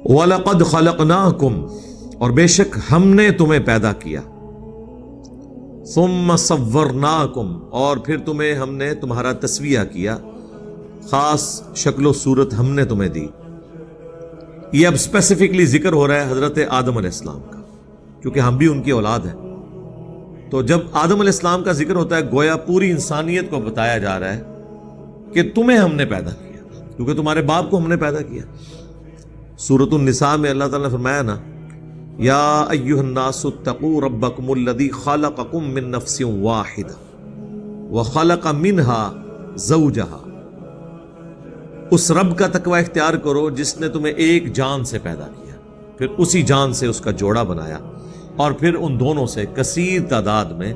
وَلَقَدْ خَلَقْنَاكُمْ، اور بے شک ہم نے تمہیں پیدا کیا، ثُمَّ صَوَّرْنَاكُمْ، اور پھر تمہیں ہم نے تمہارا تسویہ کیا، خاص شکل و صورت ہم نے تمہیں دی۔ یہ اب اسپیسیفکلی ذکر ہو رہا ہے حضرت آدم علیہ السلام کا، کیونکہ ہم بھی ان کی اولاد ہیں۔ تو جب آدم علیہ السلام کا ذکر ہوتا ہے گویا پوری انسانیت کو بتایا جا رہا ہے کہ تمہیں ہم نے پیدا کیا، کیونکہ تمہارے باپ کو ہم نے پیدا کیا۔ سورۃ النساء میں اللہ تعالیٰ نے فرمایا نا، یا ایھا الناس اتقوا ربکم الذی خلقکم من نفس واحدہ وخلق منها زوجہا، اس رب کا تقوی اختیار کرو جس نے تمہیں ایک جان سے پیدا کیا، پھر اسی جان سے اس کا جوڑا بنایا، اور پھر ان دونوں سے کثیر تعداد میں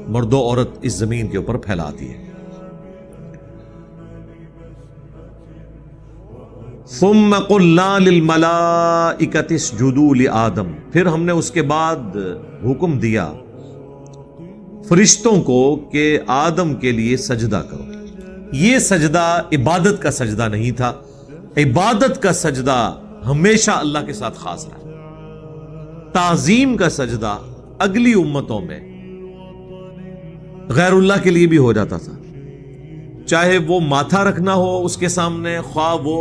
مرد و عورت اس زمین کے اوپر پھیلا دیے۔ ثم قلنا للملائکۃ اسجدوا لآدم، پھر ہم نے اس کے بعد حکم دیا فرشتوں کو کہ آدم کے لیے سجدہ کرو۔ یہ سجدہ عبادت کا سجدہ نہیں تھا، عبادت کا سجدہ ہمیشہ اللہ کے ساتھ خاص رہا۔ تعظیم کا سجدہ اگلی امتوں میں غیر اللہ کے لیے بھی ہو جاتا تھا، چاہے وہ ماتھا رکھنا ہو اس کے سامنے، خواہ وہ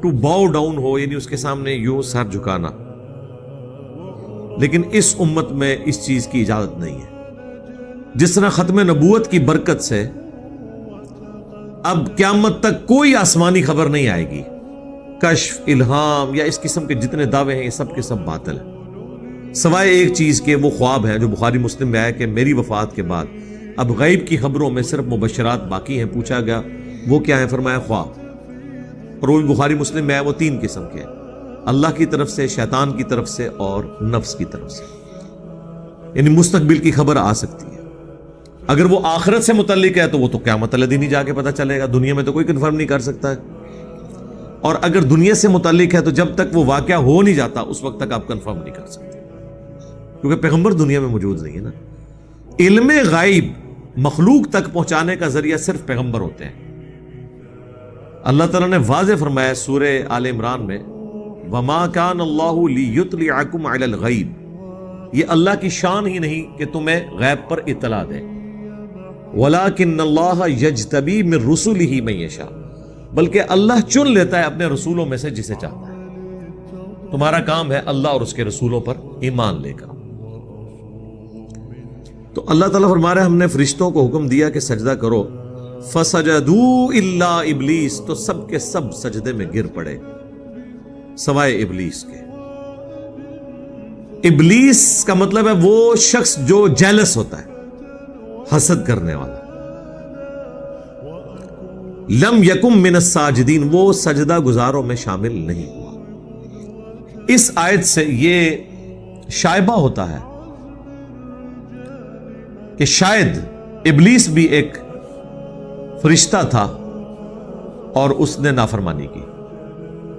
ٹو باؤ ڈاؤن ہو، یعنی اس کے سامنے یوں سر جھکانا، لیکن اس امت میں اس چیز کی اجازت نہیں ہے۔ جس طرح ختم نبوت کی برکت سے اب قیامت تک کوئی آسمانی خبر نہیں آئے گی، کشف، الہام یا اس قسم کے جتنے دعوے ہیں یہ سب کے سب باطل ہیں، سوائے ایک چیز کے، وہ خواب ہے جو بخاری مسلم میں آیا کہ میری وفات کے بعد اب غیب کی خبروں میں صرف مبشرات باقی ہیں۔ پوچھا گیا وہ کیا ہے، فرمایا خواب، اور وہ بخاری مسلم میں ہے، وہ 3 قسم کے ہیں، اللہ کی طرف سے، شیطان کی طرف سے اور نفس کی طرف سے، یعنی مستقبل کی خبر آ سکتی ہے۔ اگر وہ آخرت سے متعلق ہے تو وہ تو قیامت والے دن ہی جا کے پتہ چلے گا، دنیا میں تو کوئی کنفرم نہیں کر سکتا ہے، اور اگر دنیا سے متعلق ہے تو جب تک وہ واقعہ ہو نہیں جاتا اس وقت تک آپ کنفرم نہیں کر سکتے، کیونکہ پیغمبر دنیا میں موجود نہیں ہے نا۔ علم غیب مخلوق تک پہنچانے کا ذریعہ صرف پیغمبر ہوتے ہیں۔ اللہ تعالیٰ نے واضح فرمایا سورہ آل عمران میں، وَمَا كَانَ اللَّهُ لِيُطْلِعَكُمْ عَلَى الْغَيْبِ، یہ اللہ کی شان ہی نہیں کہ تمہیں غیب پر اطلاع دے، وَلَكِنَّ اللَّهَ يَجْتَبِي مِن رُّسُلِهِ مَن يَشَاءُ، بلکہ اللہ چن لیتا ہے اپنے رسولوں میں سے جسے چاہتا ہے۔ تمہارا کام ہے اللہ اور اس کے رسولوں پر ایمان لے کر۔ تو اللہ تعالیٰ فرما رہا ہے ہم نے فرشتوں کو حکم دیا کہ سجدہ کرو، فسجدوا الا ابلیس، تو سب کے سب سجدے میں گر پڑے سوائے ابلیس کے۔ ابلیس کا مطلب ہے وہ شخص جو جیلس ہوتا ہے، حسد کرنے والا۔ لم یکم من الساجدین، وہ سجدہ گزاروں میں شامل نہیں ہوا۔ اس آیت سے یہ شائبہ ہوتا ہے کہ شاید ابلیس بھی ایک فرشتہ تھا اور اس نے نافرمانی کی،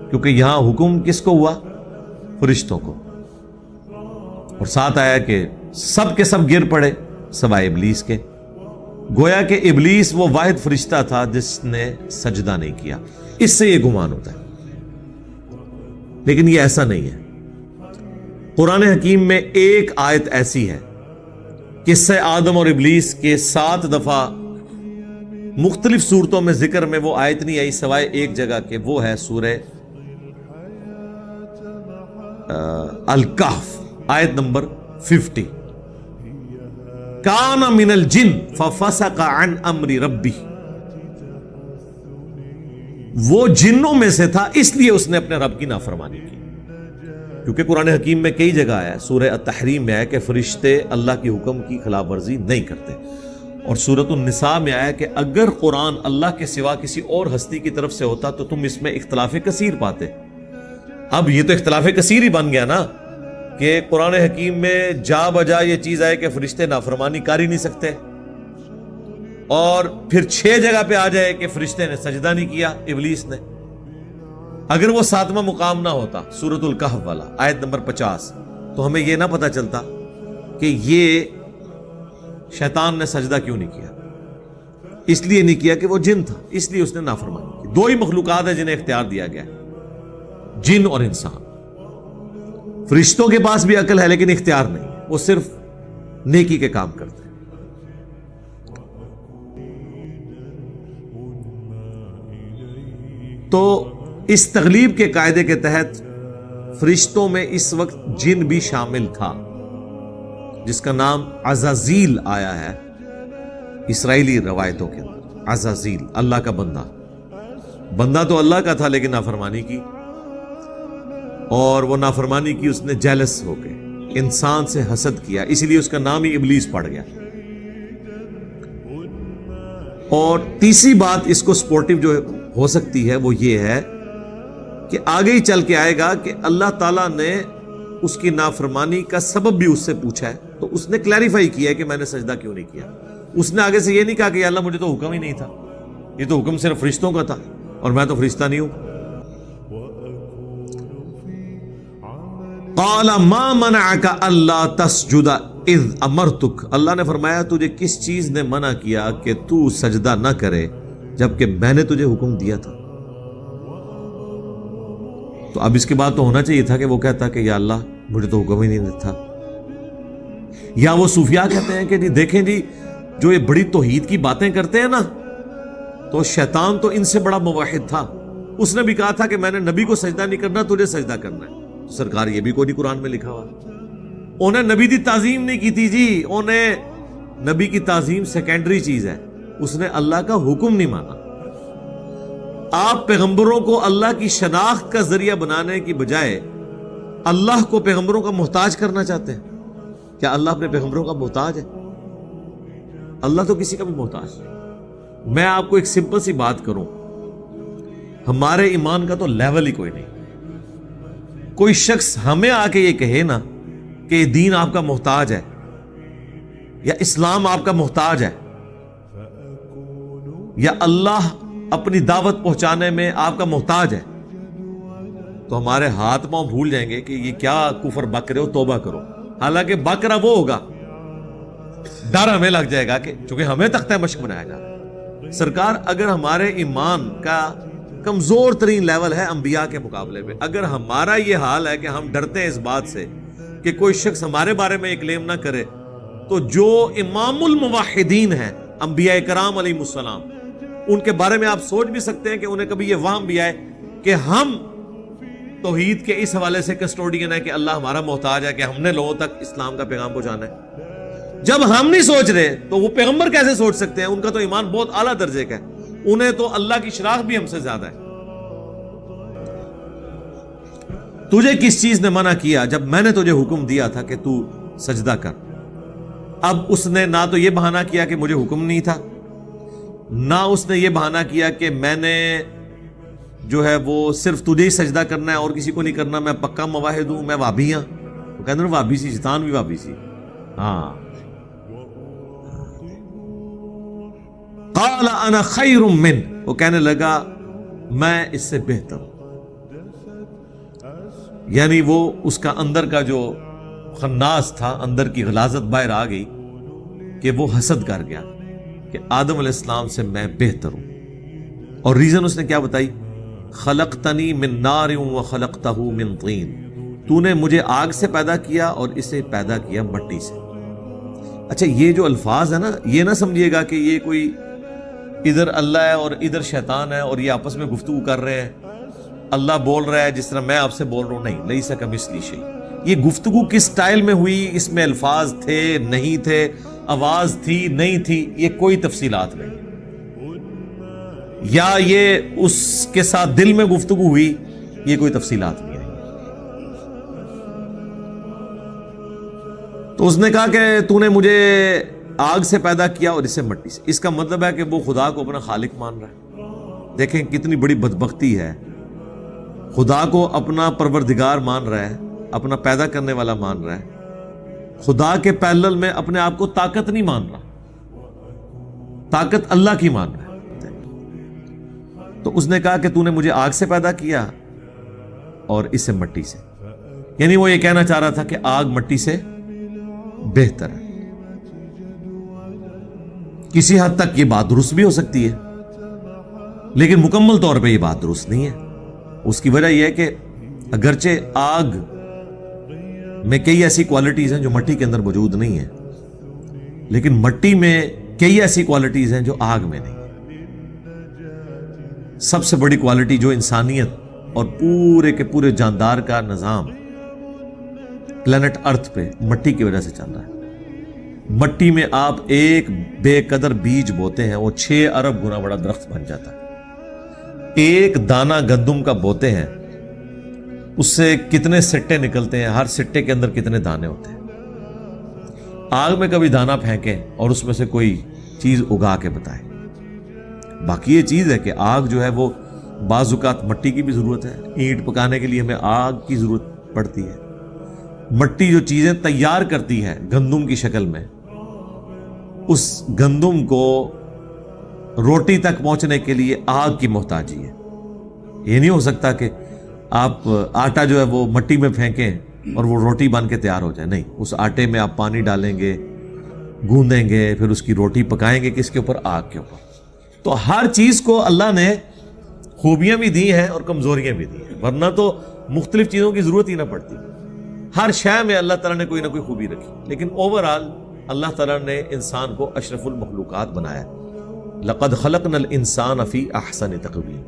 کیونکہ یہاں حکم کس کو ہوا؟ فرشتوں کو، اور ساتھ آیا کہ سب کے سب گر پڑے سوائے ابلیس کے۔ گویا کہ ابلیس وہ واحد فرشتہ تھا جس نے سجدہ نہیں کیا، اس سے یہ گمان ہوتا ہے، لیکن یہ ایسا نہیں ہے۔ قرآن حکیم میں ایک آیت ایسی ہے، قصہ آدم اور ابلیس کے 7 دفعہ مختلف صورتوں میں ذکر میں وہ آیت نہیں آئی سوائے ایک جگہ کہ وہ ہے سورہ الکہف، آیت نمبر 50، کان من الجن ففسق عن امر ربی، وہ جنوں میں سے تھا اس لیے اس نے اپنے رب کی نافرمانی کی۔ کیونکہ قرآن حکیم میں کئی جگہ آیا، سورہ التحریم میں آیا کہ فرشتے اللہ کی حکم کی خلاف ورزی نہیں کرتے، اور سورۃ النساء میں آیا کہ اگر قرآن اللہ کے سوا کسی اور ہستی کی طرف سے ہوتا تو تم اس میں اختلاف کثیر پاتے۔ اب یہ تو اختلاف کثیر ہی بن گیا نا، کہ قرآن حکیم میں جا بجا یہ چیز آئے کہ فرشتے نافرمانی کر ہی نہیں سکتے، اور پھر 6 جگہ پہ آ جائے کہ فرشتے نے سجدہ نہیں کیا، ابلیس نے۔ اگر وہ 7واں مقام نہ ہوتا سورۃ الکہف والا، آیت نمبر 50، تو ہمیں یہ نہ پتا چلتا کہ یہ شیطان نے سجدہ کیوں نہیں کیا۔ اس لیے نہیں کیا کہ وہ جن تھا، اس لیے اس نے نافرمانی کی۔ 2 ہی مخلوقات ہیں جنہیں اختیار دیا گیا ہے، جن اور انسان. فرشتوں کے پاس بھی عقل ہے لیکن اختیار نہیں, وہ صرف نیکی کے کام کرتے ہیں. تو اس تغلیب کے قاعدے کے تحت فرشتوں میں اس وقت جن بھی شامل تھا, جس کا نام عزازیل آیا ہے اسرائیلی روایتوں کے اندر. عزازیل اللہ کا بندہ تو اللہ کا تھا لیکن نافرمانی کی, اور وہ نافرمانی کی اس نے جیلس ہو کے انسان سے حسد کیا, اسی لیے اس کا نام ہی ابلیس پڑ گیا. اور تیسری بات اس کو سپورٹیو جو ہو سکتی ہے وہ یہ ہے کہ آگے ہی چل کے آئے گا کہ اللہ تعالیٰ نے اس کی نافرمانی کا سبب بھی اس سے پوچھا ہے, تو اس نے کلیریفائی کیا ہے کہ میں نے سجدہ کیوں نہیں کیا. اس نے آگے سے یہ نہیں کہا کہ یا اللہ مجھے تو حکم ہی نہیں تھا, یہ تو حکم صرف فرشتوں کا تھا اور میں تو فرشتہ نہیں ہوں. قال ما منعك الا تسجد اذ امرتك, اللہ نے فرمایا تجھے کس چیز نے منع کیا کہ تو سجدہ نہ کرے جبکہ میں نے تجھے حکم دیا تھا. تو اب اس کے بعد تو ہونا چاہیے تھا کہ وہ کہتا کہ یا اللہ مجھے تو حکم ہی نہیں تھا. یا وہ صوفیاء کہتے ہیں کہ جی دیکھیں جی جو یہ بڑی توحید کی باتیں کرتے ہیں نا, تو شیطان تو ان سے بڑا موحد تھا, اس نے بھی کہا تھا کہ میں نے نبی کو سجدہ نہیں کرنا, تجھے سجدہ کرنا ہے. سرکار یہ بھی کوئی نہیں قرآن میں لکھا ہوا. انہیں نبی دی تعظیم نہیں کی تھی جی, انہیں نبی کی تعظیم سیکنڈری چیز ہے, اس نے اللہ کا حکم نہیں مانا. آپ پیغمبروں کو اللہ کی شناخت کا ذریعہ بنانے کی بجائے اللہ کو پیغمبروں کا محتاج کرنا چاہتے ہیں. کیا اللہ اپنے پیغمبروں کا محتاج ہے؟ اللہ تو کسی کا بھی محتاج نہیں. میں آپ کو ایک سمپل سی بات کروں, ہمارے ایمان کا تو لیول ہی کوئی نہیں. کوئی شخص ہمیں آ کے یہ کہے نا کہ دین آپ کا محتاج ہے یا اسلام آپ کا محتاج ہے یا اللہ اپنی دعوت پہنچانے میں آپ کا محتاج ہے, تو ہمارے ہاتھ پاؤں بھول جائیں گے کہ یہ کیا کفر بک رہے ہو, توبہ کرو. حالانکہ بک رہا وہ ہوگا, ڈر ہمیں لگ جائے گا کہ چونکہ ہمیں تختہ مشق بنایا جا رہا. سرکار اگر ہمارے ایمان کا کمزور ترین لیول ہے انبیاء کے مقابلے میں, اگر ہمارا یہ حال ہے کہ ہم ڈرتے ہیں اس بات سے کہ کوئی شخص ہمارے بارے میں ایک کلیم نہ کرے, تو جو امام الموحدین ہیں انبیاء کرام علیہ السلام, ان کے بارے میں آپ سوچ بھی سکتے ہیں کہ انہیں کبھی یہ وہم بھی آئے کہ ہم توحید کے اس حوالے سے کسٹوڈین ہے کہ اللہ ہمارا محتاج ہے کہ ہم نے لوگوں تک اسلام کا پیغام پہنچانا ہے. جب ہم نہیں سوچ رہے تو وہ پیغمبر کیسے سوچ سکتے ہیں؟ ان کا تو ایمان بہت اعلیٰ درجے کا ہے, انہیں تو اللہ کی شناخت بھی ہم سے زیادہ ہے. تجھے کس چیز نے منع کیا جب میں نے تجھے حکم دیا تھا کہ تو سجدہ کر؟ اب اس نے نہ تو یہ بہانہ کیا کہ مجھے حکم نہیں تھا, نہ اس نے یہ بہانہ کیا کہ میں نے جو ہے وہ صرف تجھے ہی سجدہ کرنا ہے اور کسی کو نہیں کرنا, میں پکا موحد ہوں, میں وابی ہوں. وہ کہتے ہیں وابی سی, شیطان بھی وابی سی. ہاں, قال انا خیر من, وہ کہنے لگا میں اس سے بہتر ہوں. یعنی وہ اس کا اندر کا جو خناس تھا, اندر کی غلاظت باہر آ گئی کہ وہ حسد کر گیا کہ آدم علیہ السلام سے میں بہتر ہوں. اور ریزن اس نے کیا بتائی؟ خلقتنی من نار و خلقتہ من طین, تو نے مجھے آگ سے پیدا کیا اور اسے پیدا کیا مٹی سے. اچھا, یہ جو الفاظ ہے نا, یہ نہ سمجھیے گا کہ یہ کوئی ادھر اللہ ہے اور ادھر شیطان ہے اور یہ آپس میں گفتگو کر رہے ہیں, اللہ بول رہا ہے جس طرح میں آپ سے بول رہا ہوں. نہیں, لیس کمثلہ شیء. یہ گفتگو کس سٹائل میں ہوئی, اس میں الفاظ تھے نہیں تھے, آواز تھی نہیں تھی, یہ کوئی تفصیلات نہیں. یا یہ اس کے ساتھ دل میں گفتگو ہوئی, یہ کوئی تفصیلات نہیں ہے. تو اس نے کہا کہ تو نے مجھے آگ سے پیدا کیا اور اسے مٹی سے. اس کا مطلب ہے کہ وہ خدا کو اپنا خالق مان رہا ہے. دیکھیں کتنی بڑی بدبختی ہے, خدا کو اپنا پروردگار مان رہا ہے, اپنا پیدا کرنے والا مان رہا ہے, خدا کے پیرلل میں اپنے آپ کو طاقت نہیں مان رہا, طاقت اللہ کی مان رہا ہے. تو اس نے کہا کہ تو نے مجھے آگ سے پیدا کیا اور اسے مٹی سے. یعنی وہ یہ کہنا چاہ رہا تھا کہ آگ مٹی سے بہتر ہے. کسی حد تک یہ بات درست بھی ہو سکتی ہے, لیکن مکمل طور پہ یہ بات درست نہیں ہے. اس کی وجہ یہ ہے کہ اگرچہ آگ میں کئی ایسی کوالٹیز ہیں جو مٹی کے اندر موجود نہیں ہیں، لیکن مٹی میں کئی ایسی کوالٹیز ہیں جو آگ میں نہیں ہیں۔ سب سے بڑی کوالٹی جو انسانیت اور پورے کے پورے جاندار کا نظام پلانٹ ارتھ پہ مٹی کی وجہ سے چل رہا ہے۔ مٹی میں آپ ایک بے قدر بیج بوتے ہیں، وہ 6 ارب گنا بڑا درخت بن جاتا ہے۔ ایک دانہ گندم کا بوتے ہیں، اس سے کتنے سٹے نکلتے ہیں، ہر سٹے کے اندر کتنے دانے ہوتے ہیں۔ آگ میں کبھی دانہ پھینکیں اور اس میں سے کوئی چیز اگا کے بتائیں۔ باقی یہ چیز ہے کہ آگ جو ہے وہ بعض اوقات مٹی کی بھی ضرورت ہے، اینٹ پکانے کے لیے ہمیں آگ کی ضرورت پڑتی ہے۔ مٹی جو چیزیں تیار کرتی ہے گندم کی شکل میں، اس گندم کو روٹی تک پہنچنے کے لیے آگ کی محتاجی ہے۔ یہ نہیں ہو سکتا کہ آپ آٹا جو ہے وہ مٹی میں پھینکیں اور وہ روٹی بن کے تیار ہو جائے، نہیں، اس آٹے میں آپ پانی ڈالیں گے، گوندیں گے، پھر اس کی روٹی پکائیں گے، کس کے اوپر؟ آگ کے اوپر۔ تو ہر چیز کو اللہ نے خوبیاں بھی دی ہیں اور کمزوریاں بھی دی ہیں، ورنہ تو مختلف چیزوں کی ضرورت ہی نہ پڑتی۔ ہر شے میں اللہ تعالیٰ نے کوئی نہ کوئی خوبی رکھی، لیکن اوورآل اللہ تعالیٰ نے انسان کو اشرف المخلوقات بنایا۔ لقد خلقنا الانسان فی احسن تقویم۔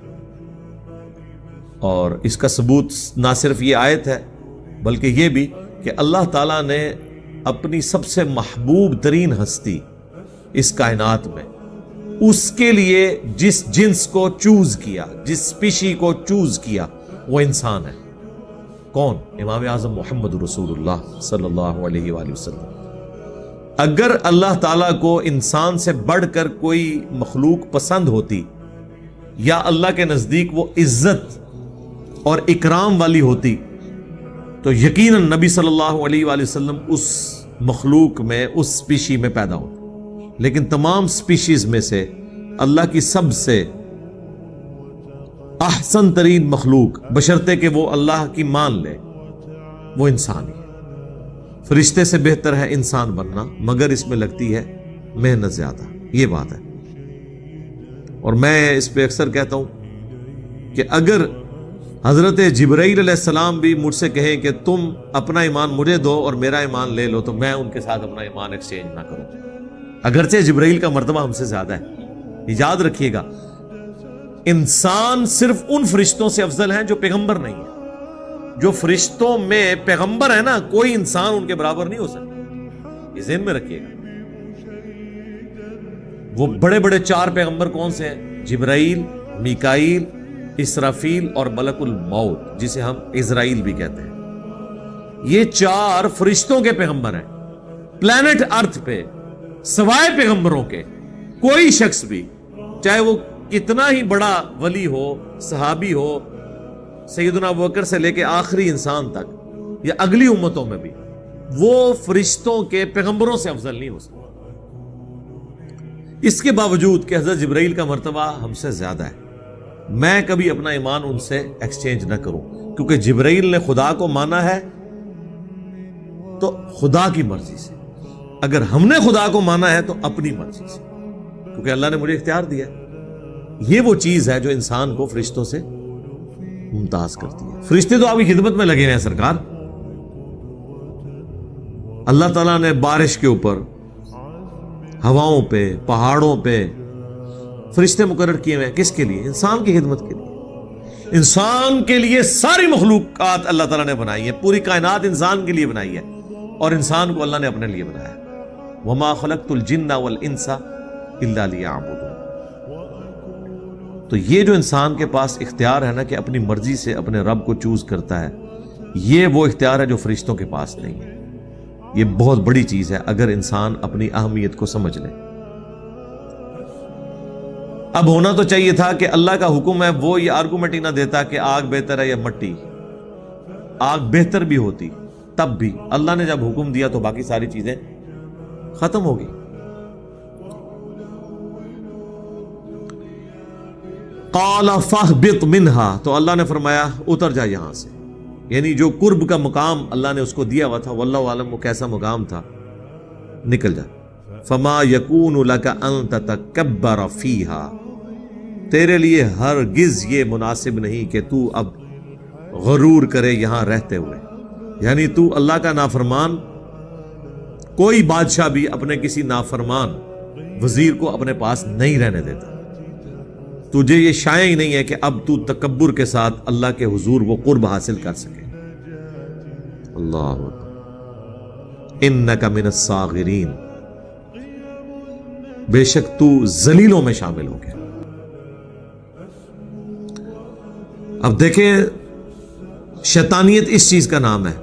اور اس کا ثبوت نہ صرف یہ آیت ہے بلکہ یہ بھی کہ اللہ تعالیٰ نے اپنی سب سے محبوب ترین ہستی اس کائنات میں، اس کے لیے جس جنس کو چوز کیا، جس اسپیشی کو چوز کیا، وہ انسان ہے۔ کون؟ امام اعظم محمد رسول اللہ صلی اللہ علیہ وآلہ وسلم۔ اگر اللہ تعالیٰ کو انسان سے بڑھ کر کوئی مخلوق پسند ہوتی یا اللہ کے نزدیک وہ عزت اور اکرام والی ہوتی تو یقیناً نبی صلی اللہ علیہ وآلہ وسلم اس مخلوق میں، اس سپیشی میں پیدا ہوتے۔ لیکن تمام سپیشیز میں سے اللہ کی سب سے احسن ترین مخلوق، بشرطے کہ وہ اللہ کی مان لے، وہ انسان ہی ہے۔ فرشتے سے بہتر ہے انسان بننا، مگر اس میں لگتی ہے محنت زیادہ، یہ بات ہے۔ اور میں اس پہ اکثر کہتا ہوں کہ اگر حضرت جبرائیل علیہ السلام بھی مجھ سے کہیں کہ تم اپنا ایمان مجھے دو اور میرا ایمان لے لو، تو میں ان کے ساتھ اپنا ایمان ایکسچینج نہ کروں، اگرچہ جبرائیل کا مرتبہ ہم سے زیادہ ہے۔ یاد رکھیے گا، انسان صرف ان فرشتوں سے افضل ہیں جو پیغمبر نہیں ہیں۔ جو فرشتوں میں پیغمبر ہے نا، کوئی انسان ان کے برابر نہیں ہو سکتا، یہ ذہن میں رکھیے گا۔ وہ بڑے بڑے 4 پیغمبر کون سے ہیں؟ جبرائیل، میکائیل، اسرافیل اور ملک الموت، جسے ہم اسرائیل بھی کہتے ہیں۔ یہ 4 فرشتوں کے پیغمبر ہیں۔ پلانٹ ارتھ پہ سوائے پیغمبروں کے کوئی شخص بھی، چاہے وہ کتنا ہی بڑا ولی ہو، صحابی ہو، سیدنا ابوبکر سے لے کے آخری انسان تک یا اگلی امتوں میں بھی، وہ فرشتوں کے پیغمبروں سے افضل نہیں ہو سکتا۔ اس کے باوجود کہ حضرت جبرائیل کا مرتبہ ہم سے زیادہ ہے، میں کبھی اپنا ایمان ان سے ایکسچینج نہ کروں، کیونکہ جبرائیل نے خدا کو مانا ہے تو خدا کی مرضی سے، اگر ہم نے خدا کو مانا ہے تو اپنی مرضی سے، کیونکہ اللہ نے مجھے اختیار دیا ہے۔ یہ وہ چیز ہے جو انسان کو فرشتوں سے ممتاز کرتی ہے۔ فرشتے تو آپ کی خدمت میں لگے ہیں سرکار۔ اللہ تعالیٰ نے بارش کے اوپر، ہواؤں پہ، پہاڑوں پہ فرشتے مقرر کیے ہوئے ہیں، کس کے لیے؟ انسان کی خدمت کے لیے۔ انسان کے لیے ساری مخلوقات اللہ تعالیٰ نے بنائی ہے، پوری کائنات انسان کے لیے بنائی ہے، اور انسان کو اللہ نے اپنے لیے بنایا ہے۔ وَمَا خَلَقْتُ الْجِنَّ وَالْإِنسَ إِلَّا لِيَعْبُدُونِ۔ تو یہ جو انسان کے پاس اختیار ہے نا کہ اپنی مرضی سے اپنے رب کو چوز کرتا ہے، یہ وہ اختیار ہے جو فرشتوں کے پاس نہیں ہے۔ یہ بہت بڑی چیز ہے اگر انسان اپنی اہمیت کو سمجھ لے۔ اب ہونا تو چاہیے تھا کہ اللہ کا حکم ہے، وہ یہ آرگومنٹ ہی نہ دیتا کہ آگ بہتر ہے یا مٹی۔ آگ بہتر بھی ہوتی، تب بھی اللہ نے جب حکم دیا تو باقی ساری چیزیں ختم ہوگی۔ قال فاہبط منہا، تو اللہ نے فرمایا اتر جا یہاں سے، یعنی جو قرب کا مقام اللہ نے اس کو دیا ہوا تھا، واللہ عالم وہ کیسا مقام تھا، نکل جا۔ فما یکون لک ان تتکبر فیہا، تیرے لیے ہرگز یہ مناسب نہیں کہ تو اب غرور کرے یہاں رہتے ہوئے. یعنی تو اللہ کا نافرمان، کوئی بادشاہ بھی اپنے کسی نافرمان وزیر کو اپنے پاس نہیں رہنے دیتا. تجھے یہ شائع ہی نہیں ہے کہ اب تو تکبر کے ساتھ اللہ کے حضور وہ قرب حاصل کر سکے. اللہ انک من الصاغرین، بے شک تو ذلیلوں میں شامل ہو گیا. اب دیکھیں شیطانیت اس چیز کا نام ہے.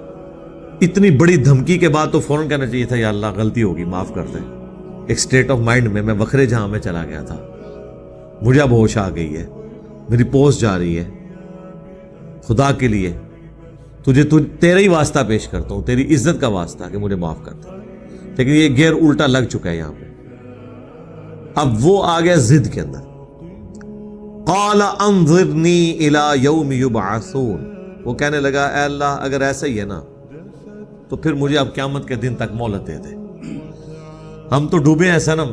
اتنی بڑی دھمکی کے بعد تو فوراً کہنا چاہیے تھا یا اللہ غلطی ہوگی معاف کر دے. ایک سٹیٹ آف مائنڈ میں وکھرے جہاں میں چلا گیا تھا، مجھے اب ہوش آ گئی ہے، میری پوسٹ جا رہی ہے. خدا کے لیے تیرا ہی واسطہ پیش کرتا ہوں، تیری عزت کا واسطہ کہ مجھے معاف کر دے. لیکن یہ گیئر الٹا لگ چکا ہے یہاں پہ. اب وہ آ گیا ضد کے اندر. قال انظرنی الی یوم یبعثون، وہ کہنے لگا اے اللہ اگر ایسا ہی ہے نا تو پھر مجھے اب قیامت کے دن تک مہلت دے دے. ہم تو ڈوبے ہیں صنم،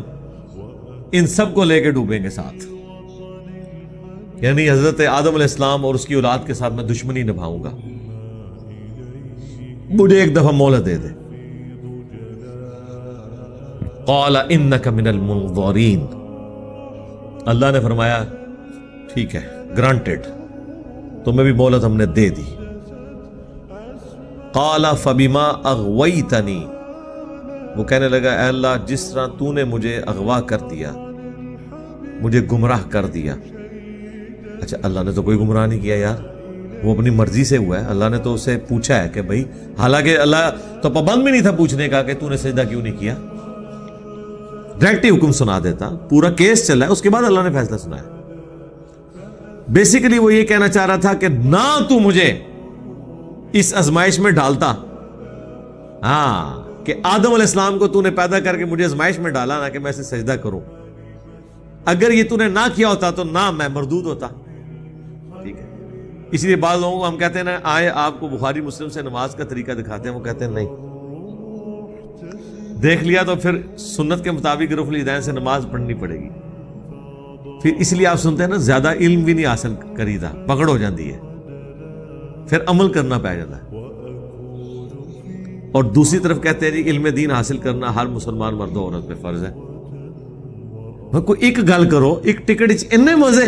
ان سب کو لے کے ڈوبیں گے ساتھ. یعنی حضرت آدم علیہ السلام اور اس کی اولاد کے ساتھ میں دشمنی نبھاؤں گا، مجھے ایک دفعہ مہلت دے دے. قال انک من المنظرین، اللہ نے فرمایا ٹھیک ہے گرانٹڈ، تمہیں بھی مہلت ہم نے دے دی. قال فبما اغویتنی، وہ کہنے لگا اے اللہ جس طرح تو نے مجھے اغوا کر دیا، مجھے گمراہ کر دیا. اچھا اللہ نے تو کوئی گمراہ نہیں کیا یار، وہ اپنی مرضی سے ہوا ہے. اللہ نے تو اسے پوچھا ہے کہ بھائی، حالانکہ اللہ تو پابند بھی نہیں تھا پوچھنے کا کہ تو نے سجدہ کیوں نہیں کیا. ڈائریکٹ ہی حکم سنا دیتا، پورا کیس چل رہا ہے، اس کے بعد اللہ نے فیصلہ سنایا. بیسیکلی وہ یہ کہنا چاہ رہا تھا کہ نہ تو مجھے اس آزمائش میں ڈالتا، ہاں کہ آدم علیہ السلام کو تو نے پیدا کر کے مجھے آزمائش میں ڈالا نہ کہ میں اسے سجدہ کروں. اگر یہ تو نے نہ کیا ہوتا تو نہ میں مردود ہوتا. ٹھیک ہے، اس لیے بعض لوگوں کو ہم کہتے ہیں نا آئے آپ کو بخاری مسلم سے نماز کا طریقہ دکھاتے ہیں، وہ کہتے ہیں نہیں دیکھ لیا تو پھر سنت کے مطابق رفع الیدین سے نماز پڑھنی پڑے گی. پھر اس لیے آپ سنتے ہیں نا زیادہ علم بھی نہیں حاصل کری تھا، پکڑ ہو جاتی ہے، پھر عمل کرنا پہ جاتا ہے. اور دوسری طرف کہتے ہیں جی علم دین حاصل کرنا ہر مسلمان مرد و عورت پہ فرض ہے. کوئی ایک گل کرو، ایک ٹکٹ اتنے مزے.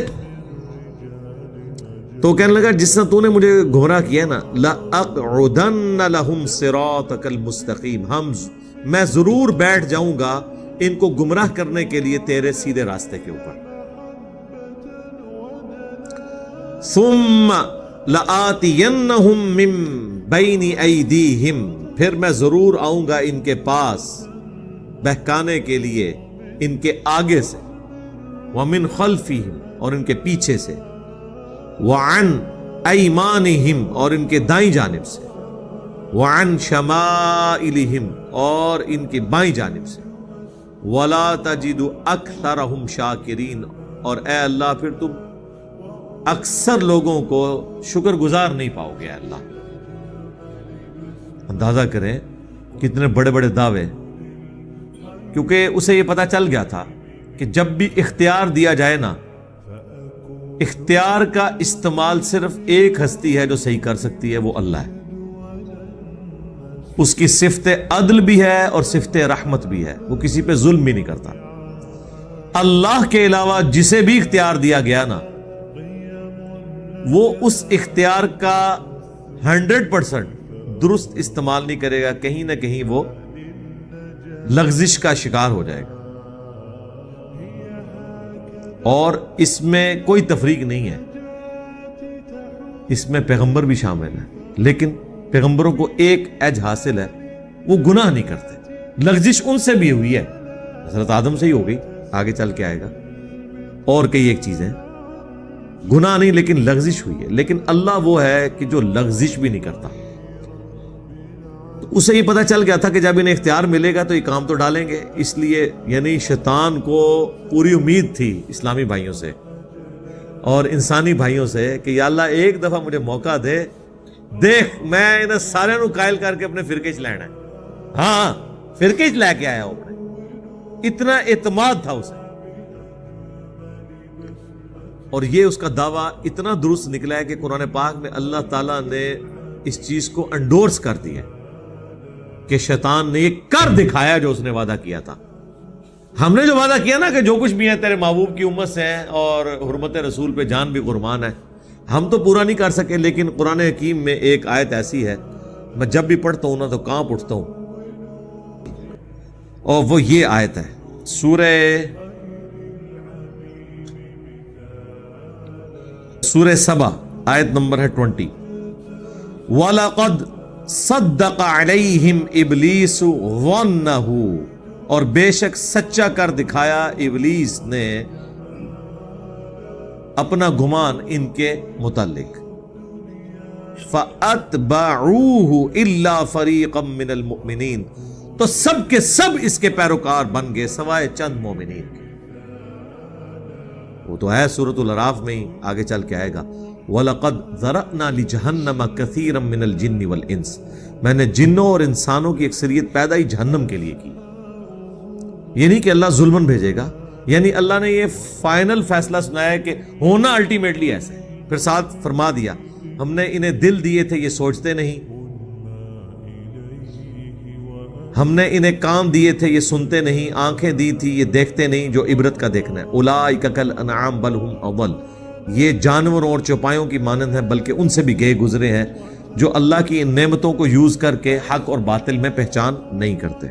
تو کہنے لگا جس طرح تو نے مجھے گمراہ کیا نا، لَأَقْعُدَنَّ لَهُمْ صِرَاطَكَ الْمُسْتَقِيمِ، میں ضرور بیٹھ جاؤں گا ان کو گمراہ کرنے کے لیے تیرے سیدھے راستے کے اوپر. ثُمَّ لَآتِيَنَّهُمْ مِن بَيْنِ أَيْدِيهِمْ، پھر میں ضرور آؤں گا ان کے پاس بہکانے کے لیے ان کے آگے سے، وَمِن خَلْفِهِمْ اور ان کے پیچھے سے، وَعَنْ أَيْمَانِهِمْ اور ان کے دائیں جانب سے، وَعَنْ شَمَائِلِهِمْ اور ان کی بائیں جانب سے، وَلَا تَجِدُ أَكْثَرَهُمْ شَاكِرِينَ اور اے اللہ پھر تم اکثر لوگوں کو شکر گزار نہیں پاؤ گے. اللہ اندازہ کریں کتنے بڑے بڑے دعوے، کیونکہ اسے یہ پتا چل گیا تھا کہ جب بھی اختیار دیا جائے نا، اختیار کا استعمال صرف ایک ہستی ہے جو صحیح کر سکتی ہے، وہ اللہ ہے. اس کی صفت عدل بھی ہے اور صفت رحمت بھی ہے، وہ کسی پہ ظلم بھی نہیں کرتا. اللہ کے علاوہ جسے بھی اختیار دیا گیا نا، وہ اس اختیار کا 100% درست استعمال نہیں کرے گا، کہیں نہ کہیں وہ لغزش کا شکار ہو جائے گا. اور اس میں کوئی تفریق نہیں ہے، اس میں پیغمبر بھی شامل ہے، لیکن پیغمبروں کو ایک ایج حاصل ہے، وہ گناہ نہیں کرتے. لغزش ان سے بھی ہوئی ہے، حضرت آدم سے ہی ہو گئی، آگے چل کے آئے گا، اور کئی ایک چیزیں، گناہ نہیں لیکن لغزش ہوئی ہے. لیکن اللہ وہ ہے کہ جو لغزش بھی نہیں کرتا. تو اسے یہ پتا چل گیا تھا کہ جب انہیں اختیار ملے گا تو یہ کام تو ڈالیں گے. اس لیے یعنی شیطان کو پوری امید تھی اسلامی بھائیوں سے اور انسانی بھائیوں سے کہ یا اللہ ایک دفعہ مجھے موقع دے، دیکھ میں انہیں سارے نو قائل کر کے اپنے فرقے چ لینا ہے. ہاں فرقے چ لے کے آیا اپنے، اتنا اعتماد تھا اسے. اور یہ اس کا دعویٰ اتنا درست نکلا ہے کہ قرآن پاک میں اللہ تعالیٰ نے اس چیز کو انڈورس کر دیا کہ شیطان نے یہ کر دکھایا جو اس نے وعدہ کیا تھا. ہم نے جو وعدہ کیا نا کہ جو کچھ بھی ہے تیرے محبوب کی امت سے ہے اور حرمت رسول پہ جان بھی قربان ہے, ہم تو پورا نہیں کر سکے, لیکن قرآن حکیم میں ایک آیت ایسی ہے میں جب بھی پڑھتا ہوں نا تو کانپ اٹھتا ہوں, اور وہ یہ آیت ہے سورہ سبا آیت نمبر ہے 20. وَلَقَدْ صَدَّقَ عَلَيْهِمْ إِبْلِيسُ ظَنَّهُ, اور بے شک سچا کر دکھایا ابلیس نے اپنا گمان ان کے متعلق. فَأَتْبَعُوهُ إِلَّا فَرِيقًا مِّنَ الْمُؤْمِنِينَ, تو سب کے سب اس کے پیروکار بن گئے سوائے چند مومنین کے. وہ تو ہے سورۃ الاعراف میں ہی, آگے چل کے آئے گا وَلَقَدْ ذَرَأْنَا لِجَهَنَّمَ كَثِيرًا مِّنَ الْجِنِّ وَالْإِنسِ, میں نے جنوں اور انسانوں کی اکثریت پیدا ہی جہنم کے لیے کی. یہ نہیں کہ اللہ ظلمن بھیجے گا, یعنی اللہ نے یہ فائنل فیصلہ سنایا کہ ہونا الٹیمیٹلی ایسے ہے. پھر ساتھ فرما دیا ہم نے انہیں دل دیے تھے یہ سوچتے نہیں, ہم نے انہیں کان دیے تھے یہ سنتے نہیں, آنکھیں دی تھی یہ دیکھتے نہیں جو عبرت کا دیکھنا ہے. اولئک کالانعام بل ہم اضل, یہ جانوروں اور چوپایوں کی مانند ہیں بلکہ ان سے بھی گئے گزرے ہیں جو اللہ کی ان نعمتوں کو یوز کر کے حق اور باطل میں پہچان نہیں کرتے.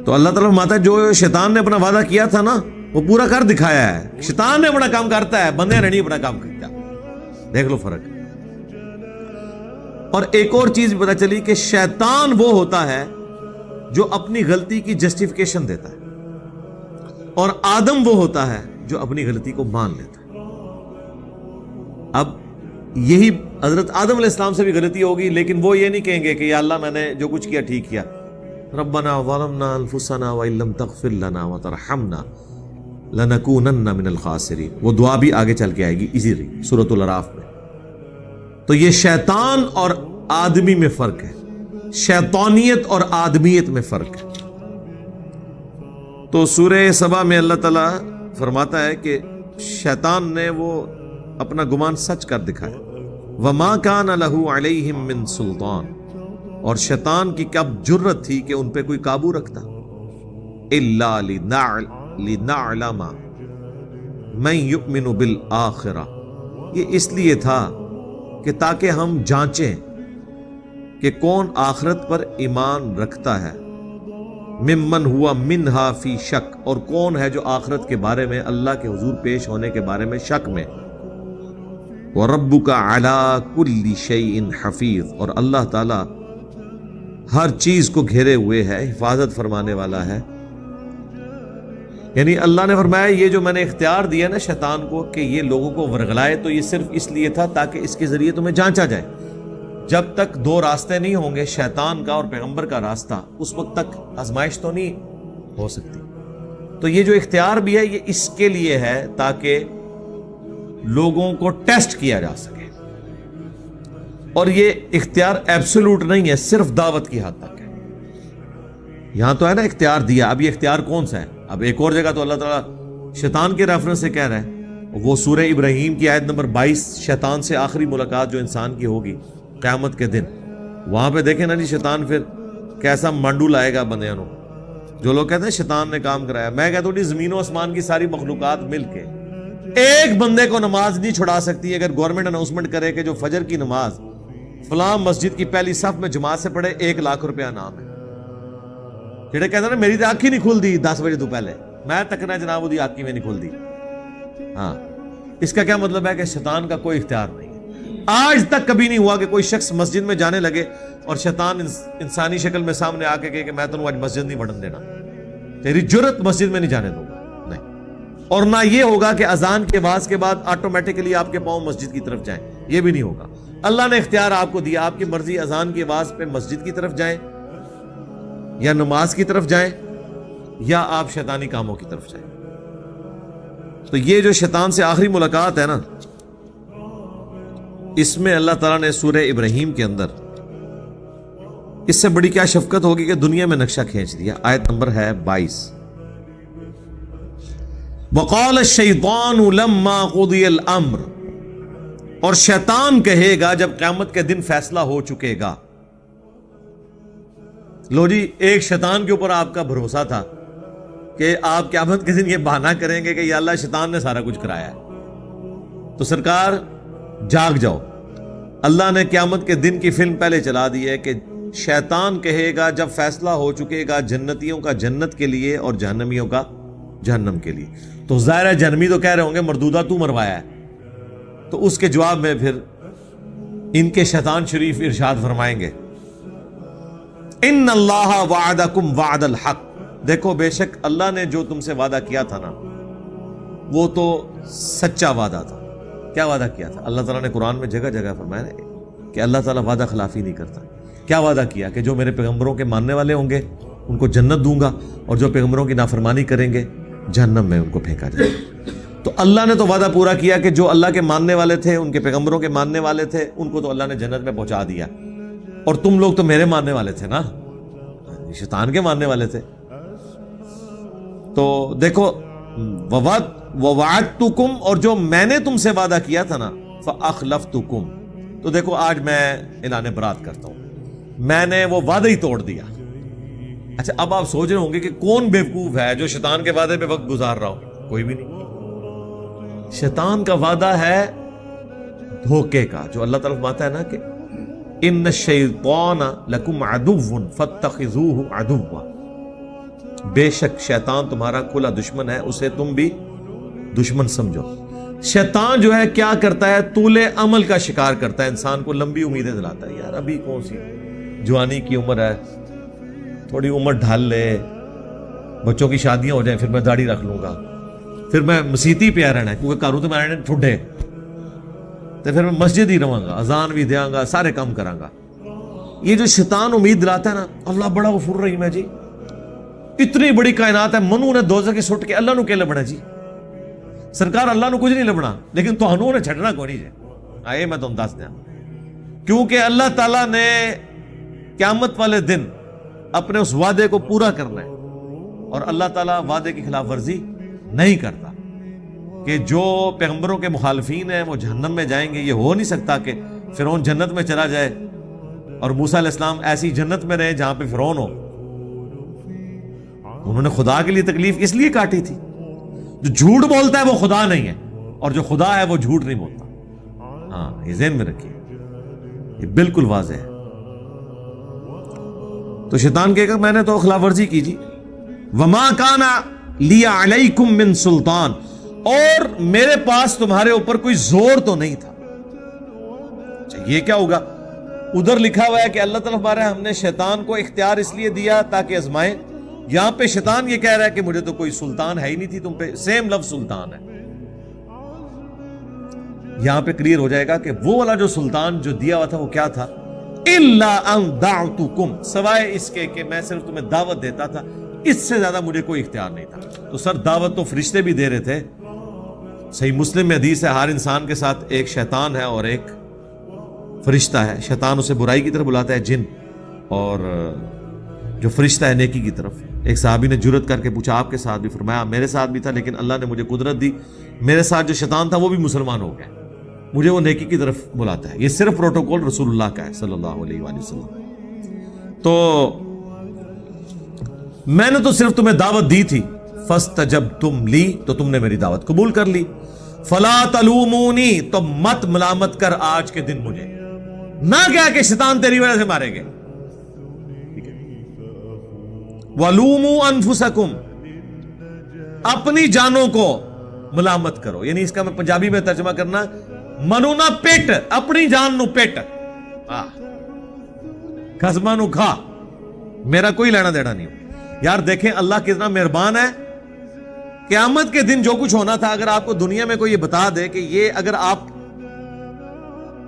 تو اللہ تعالیٰ فرماتا ہے جو شیطان نے اپنا وعدہ کیا تھا نا وہ پورا کر دکھایا ہے. شیطان نے اپنا کام کرتا ہے, بندے نے نہیں اپنا کام کرتا. دیکھ لو فرق. اور ایک اور چیز بھی پتہ چلی کہ شیطان وہ ہوتا ہے جو اپنی غلطی کی جسٹیفیکیشن دیتا ہے, اور آدم وہ ہوتا ہے جو اپنی غلطی کو مان لیتا ہے. اب یہی حضرت آدم علیہ السلام سے بھی غلطی ہوگی, لیکن وہ یہ نہیں کہیں گے کہ یا اللہ میں نے جو کچھ کیا ٹھیک کیا. ربنا ظلمنا انفسنا وان لم تغفر لنا وترحمنا لنکونن من الخاسرین, وہ دعا بھی آگے چل کے آئے گی اسی سورۃ الاعراف میں. تو یہ شیطان اور آدمی میں فرق ہے, شیطانیت اور آدمیت میں فرق ہے. تو سورہ سبا میں اللہ تعالیٰ فرماتا ہے کہ شیطان نے وہ اپنا گمان سچ کر دکھایا. وما کان لہ علیہم من سلطان, اور شیطان کی کب جرت تھی کہ ان پہ کوئی قابو رکھتا. الا لنعلم من یؤمن بالآخرہ, یہ اس لیے تھا کہ تاکہ ہم جانچیں کہ کون آخرت پر ایمان رکھتا ہے. ممن ہوا منہا فی شک, اور کون ہے جو آخرت کے بارے میں اللہ کے حضور پیش ہونے کے بارے میں شک میں. وَرَبُّكَ عَلَى كُلِّ شَيْءٍ حَفِيظٌ, اور اللہ تعالی ہر چیز کو گھیرے ہوئے ہے, حفاظت فرمانے والا ہے. یعنی اللہ نے فرمایا یہ جو میں نے اختیار دیا نا شیطان کو کہ یہ لوگوں کو ورگلائے, تو یہ صرف اس لیے تھا تاکہ اس کے ذریعے تمہیں جانچا جائے. جب تک دو راستے نہیں ہوں گے, شیطان کا اور پیغمبر کا راستہ, اس وقت تک آزمائش تو نہیں ہو سکتی. تو یہ جو اختیار بھی ہے یہ اس کے لیے ہے تاکہ لوگوں کو ٹیسٹ کیا جا سکے. اور یہ اختیار ایبسولوٹ نہیں ہے, صرف دعوت کی حد تک ہے. یہاں تو ہے نا اختیار دیا, اب یہ اختیار کون سا ہے. اب ایک اور جگہ تو اللہ تعالیٰ شیطان کے ریفرنس سے کہہ رہا ہے, وہ سورہ ابراہیم کی آیت نمبر 22, شیطان سے آخری ملاقات جو انسان کی ہوگی قیامت کے دن. وہاں پہ دیکھیں نا جی شیطان پھر کیسا مانڈو لائے گا بندیاں نو. جو لوگ کہتے ہیں شیطان نے کام کرایا, میں کہتا ہوں زمین و آسمان کی ساری مخلوقات مل کے ایک بندے کو نماز نہیں چھڑا سکتی. اگر گورنمنٹ اناؤنسمنٹ کرے کہ جو فجر کی نماز فلاں مسجد کی پہلی صف میں جماعت سے پڑھے 1 لاکھ روپیہ انعام ہے. جڑے کہتے ہیں میری تو آنکھ ہی نہیں کھل دی 10 بجے تو پہلے, میں تکنا جناب وہ آنکھ میں نہیں کھل دی. ہاں, اس کا کیا مطلب ہے کہ شیطان کا کوئی اختیار نہیں ہے. آج تک کبھی نہیں ہوا کہ کوئی شخص مسجد میں جانے لگے اور شیطان انسانی شکل میں سامنے آ کے کہے کہ میں تمہیں آج مسجد نہیں بڑھن دینا, تیری جرت مسجد میں نہیں جانے دوں گا. نہیں, اور نہ یہ ہوگا کہ اذان کے آواز کے بعد آٹومیٹکلی آپ کے پاؤں مسجد کی طرف جائیں, یہ بھی نہیں ہوگا. اللہ نے اختیار آپ کو دیا, آپ کی مرضی اذان کی آواز پہ مسجد کی طرف جائیں یا نماز کی طرف جائیں یا آپ شیطانی کاموں کی طرف جائیں. تو یہ جو شیطان سے آخری ملاقات ہے نا, اس میں اللہ تعالیٰ نے سورہ ابراہیم کے اندر اس سے بڑی کیا شفقت ہوگی کہ دنیا میں نقشہ کھینچ دیا. آیت نمبر ہے 22, وقال الشیطان لما قضی الامر، اور شیطان کہے گا جب قیامت کے دن فیصلہ ہو چکے گا. لو جی، ایک شیطان کے اوپر آپ کا بھروسہ تھا کہ آپ قیامت کے دن یہ بہانہ کریں گے کہ یا اللہ شیطان نے سارا کچھ کرایا ہے. تو سرکار جاگ جاؤ، اللہ نے قیامت کے دن کی فلم پہلے چلا دی ہے کہ شیطان کہے گا جب فیصلہ ہو چکے گا جنتیوں کا جنت کے لیے اور جہنمیوں کا جہنم کے لیے. تو ظاہر ہے جہنمی تو کہہ رہے ہوں گے مردودہ تو مروایا ہے. تو اس کے جواب میں پھر ان کے شیطان شریف ارشاد فرمائیں گے ان اللہ وعدکم وعد الحق، دیکھو بے شک اللہ نے جو تم سے وعدہ کیا تھا نا وہ تو سچا وعدہ تھا. کیا وعدہ کیا تھا؟ اللہ تعالیٰ نے قرآن میں جگہ جگہ فرمایا کہ اللہ تعالیٰ وعدہ خلافی نہیں کرتا. کیا وعدہ کیا؟ کہ جو میرے پیغمبروں کے ماننے والے ہوں گے ان کو جنت دوں گا، اور جو پیغمبروں کی نافرمانی کریں گے جہنم میں ان کو پھینکا جائے گا. تو اللہ نے تو وعدہ پورا کیا کہ جو اللہ کے ماننے والے تھے، ان کے پیغمبروں کے ماننے والے تھے، ان کو تو اللہ نے جنت میں پہنچا دیا. اور تم لوگ تو میرے ماننے والے تھے نا، شیطان کے ماننے والے تھے. تو دیکھو وَوَعَدْتُكُمْ، اور جو میں نے تم سے وعدہ کیا تھا نا فَأَخْلَفْتُكُمْ، تو دیکھو آج میں اعلان برات کرتا ہوں، میں نے وہ وعدہ ہی توڑ دیا. اچھا اب آپ سوچ رہے ہوں گے کہ کون بیوقوف ہے جو شیطان کے وعدے پہ وقت گزار رہا ہو؟ کوئی بھی نہیں. شیطان کا وعدہ ہے دھوکے کا، جو اللہ تعالیٰ فرماتا ہے نا کہ ان الشیطان لکم عدو فاتخذوہ عدوا، بے شک شیطان تمہارا کھلا دشمن ہے، اسے تم بھی دشمن سمجھو. شیطان جو ہے کیا کرتا ہے؟ طول عمل کا شکار کرتا ہے، انسان کو لمبی امیدیں دلاتا ہے. یار ابھی کون سی جوانی کی عمر ہے، تھوڑی عمر ڈھال لے، بچوں کی شادیاں ہو جائیں پھر میں داڑھی رکھ لوں گا، پھر میں مسیتی پہ رہنا ہے کیونکہ کارو تو میں ٹھڈے، تو پھر میں مسجد ہی رہوں گا، اذان بھی دیاں گا، سارے کام کراں گا. یہ جو شیطان امید دلاتا ہے نا، اللہ بڑا غفور رحیم ہے جی، اتنی بڑی کائنات ہے، منو نے دوزخ کی سٹ کے اللہ نو کہ لبنا جی. سرکار اللہ نو کچھ نہیں لبنا، لیکن تہانوں نے چھڈنا کوئی نہیں جی. آئے میں تم دس دیا، کیونکہ اللہ تعالیٰ نے قیامت والے دن اپنے اس وعدے کو پورا کرنا ہے، اور اللہ تعالیٰ وعدے کی خلاف ورزی نہیں کرتا. کہ جو پیغمبروں کے مخالفین ہیں وہ جہنم میں جائیں گے، یہ ہو نہیں سکتا کہ فرعون جنت میں چلا جائے اور موسیٰ علیہ السلام ایسی جنت میں رہے جہاں پہ فرعون ہو. انہوں نے خدا کے لیے تکلیف اس لیے کاٹی تھی. جو جھوٹ بولتا ہے وہ خدا نہیں ہے، اور جو خدا ہے وہ جھوٹ نہیں بولتا. ہاں یہ ذہن میں رکھیے، یہ بالکل واضح ہے. تو شیطان کہے گا میں نے تو خلاف ورزی کی جی. وما کان لی علیکم من سلطان، اور میرے پاس تمہارے اوپر کوئی زور تو نہیں تھا. یہ کیا ہوگا؟ ادھر لکھا ہوا ہے کہ اللہ تعالیٰ ہمارا ہم نے شیطان کو اختیار اس لیے دیا تاکہ آزمائیں. یہاں پہ شیطان یہ کہہ رہا ہے کہ مجھے تو کوئی سلطان ہے ہی نہیں تھی تم پہ. سیم لفظ سلطان ہے. یہاں پہ کلیئر ہو جائے گا کہ وہ والا جو سلطان جو دیا ہوا تھا وہ کیا تھا؟ الا ان دعوتکم، سوائے اس کے کہ میں صرف تمہیں دعوت دیتا تھا، اس سے زیادہ مجھے کوئی اختیار نہیں تھا. تو سر دعوت تو فرشتے بھی دے رہے تھے. صحیح مسلم میں حدیث ہے ہر انسان کے ساتھ ایک شیطان ہے اور ایک فرشتہ ہے. شیطان اسے برائی کی طرف بلاتا ہے جن، اور جو فرشتہ ہے نیکی کی طرف. ایک صحابی نے جرت کر کے پوچھا آپ کے ساتھ بھی؟ فرمایا میرے ساتھ بھی تھا، لیکن اللہ نے مجھے قدرت دی، میرے ساتھ جو شیطان تھا وہ بھی مسلمان ہو گیا، مجھے وہ نیکی کی طرف بلاتا ہے. یہ صرف پروٹوکول رسول اللہ کا ہے صلی اللہ علیہ وآلہ وسلم. تو میں نے تو صرف تمہیں دعوت دی تھی، فاستجبتم لی، تو تم نے میری دعوت قبول کر لی. فلا تلومونی، تو مت ملامت کر آج کے دن مجھے، نہ کیا کہ شیطان تیری وجہ سے مارے گئے. وَلُومُوا أَنفُسَكُمْ، اپنی جانوں کو ملامت کرو. یعنی اس کا میں پنجابی میں ترجمہ کرنا، منو نہ پیٹ، اپنی جان نو پیٹ، خزمہ نو کھا، میرا کوئی لینا دینا نہیں. یار دیکھیں اللہ کتنا مہربان ہے. قیامت کے دن جو کچھ ہونا تھا، اگر آپ کو دنیا میں کوئی یہ بتا دے کہ یہ اگر آپ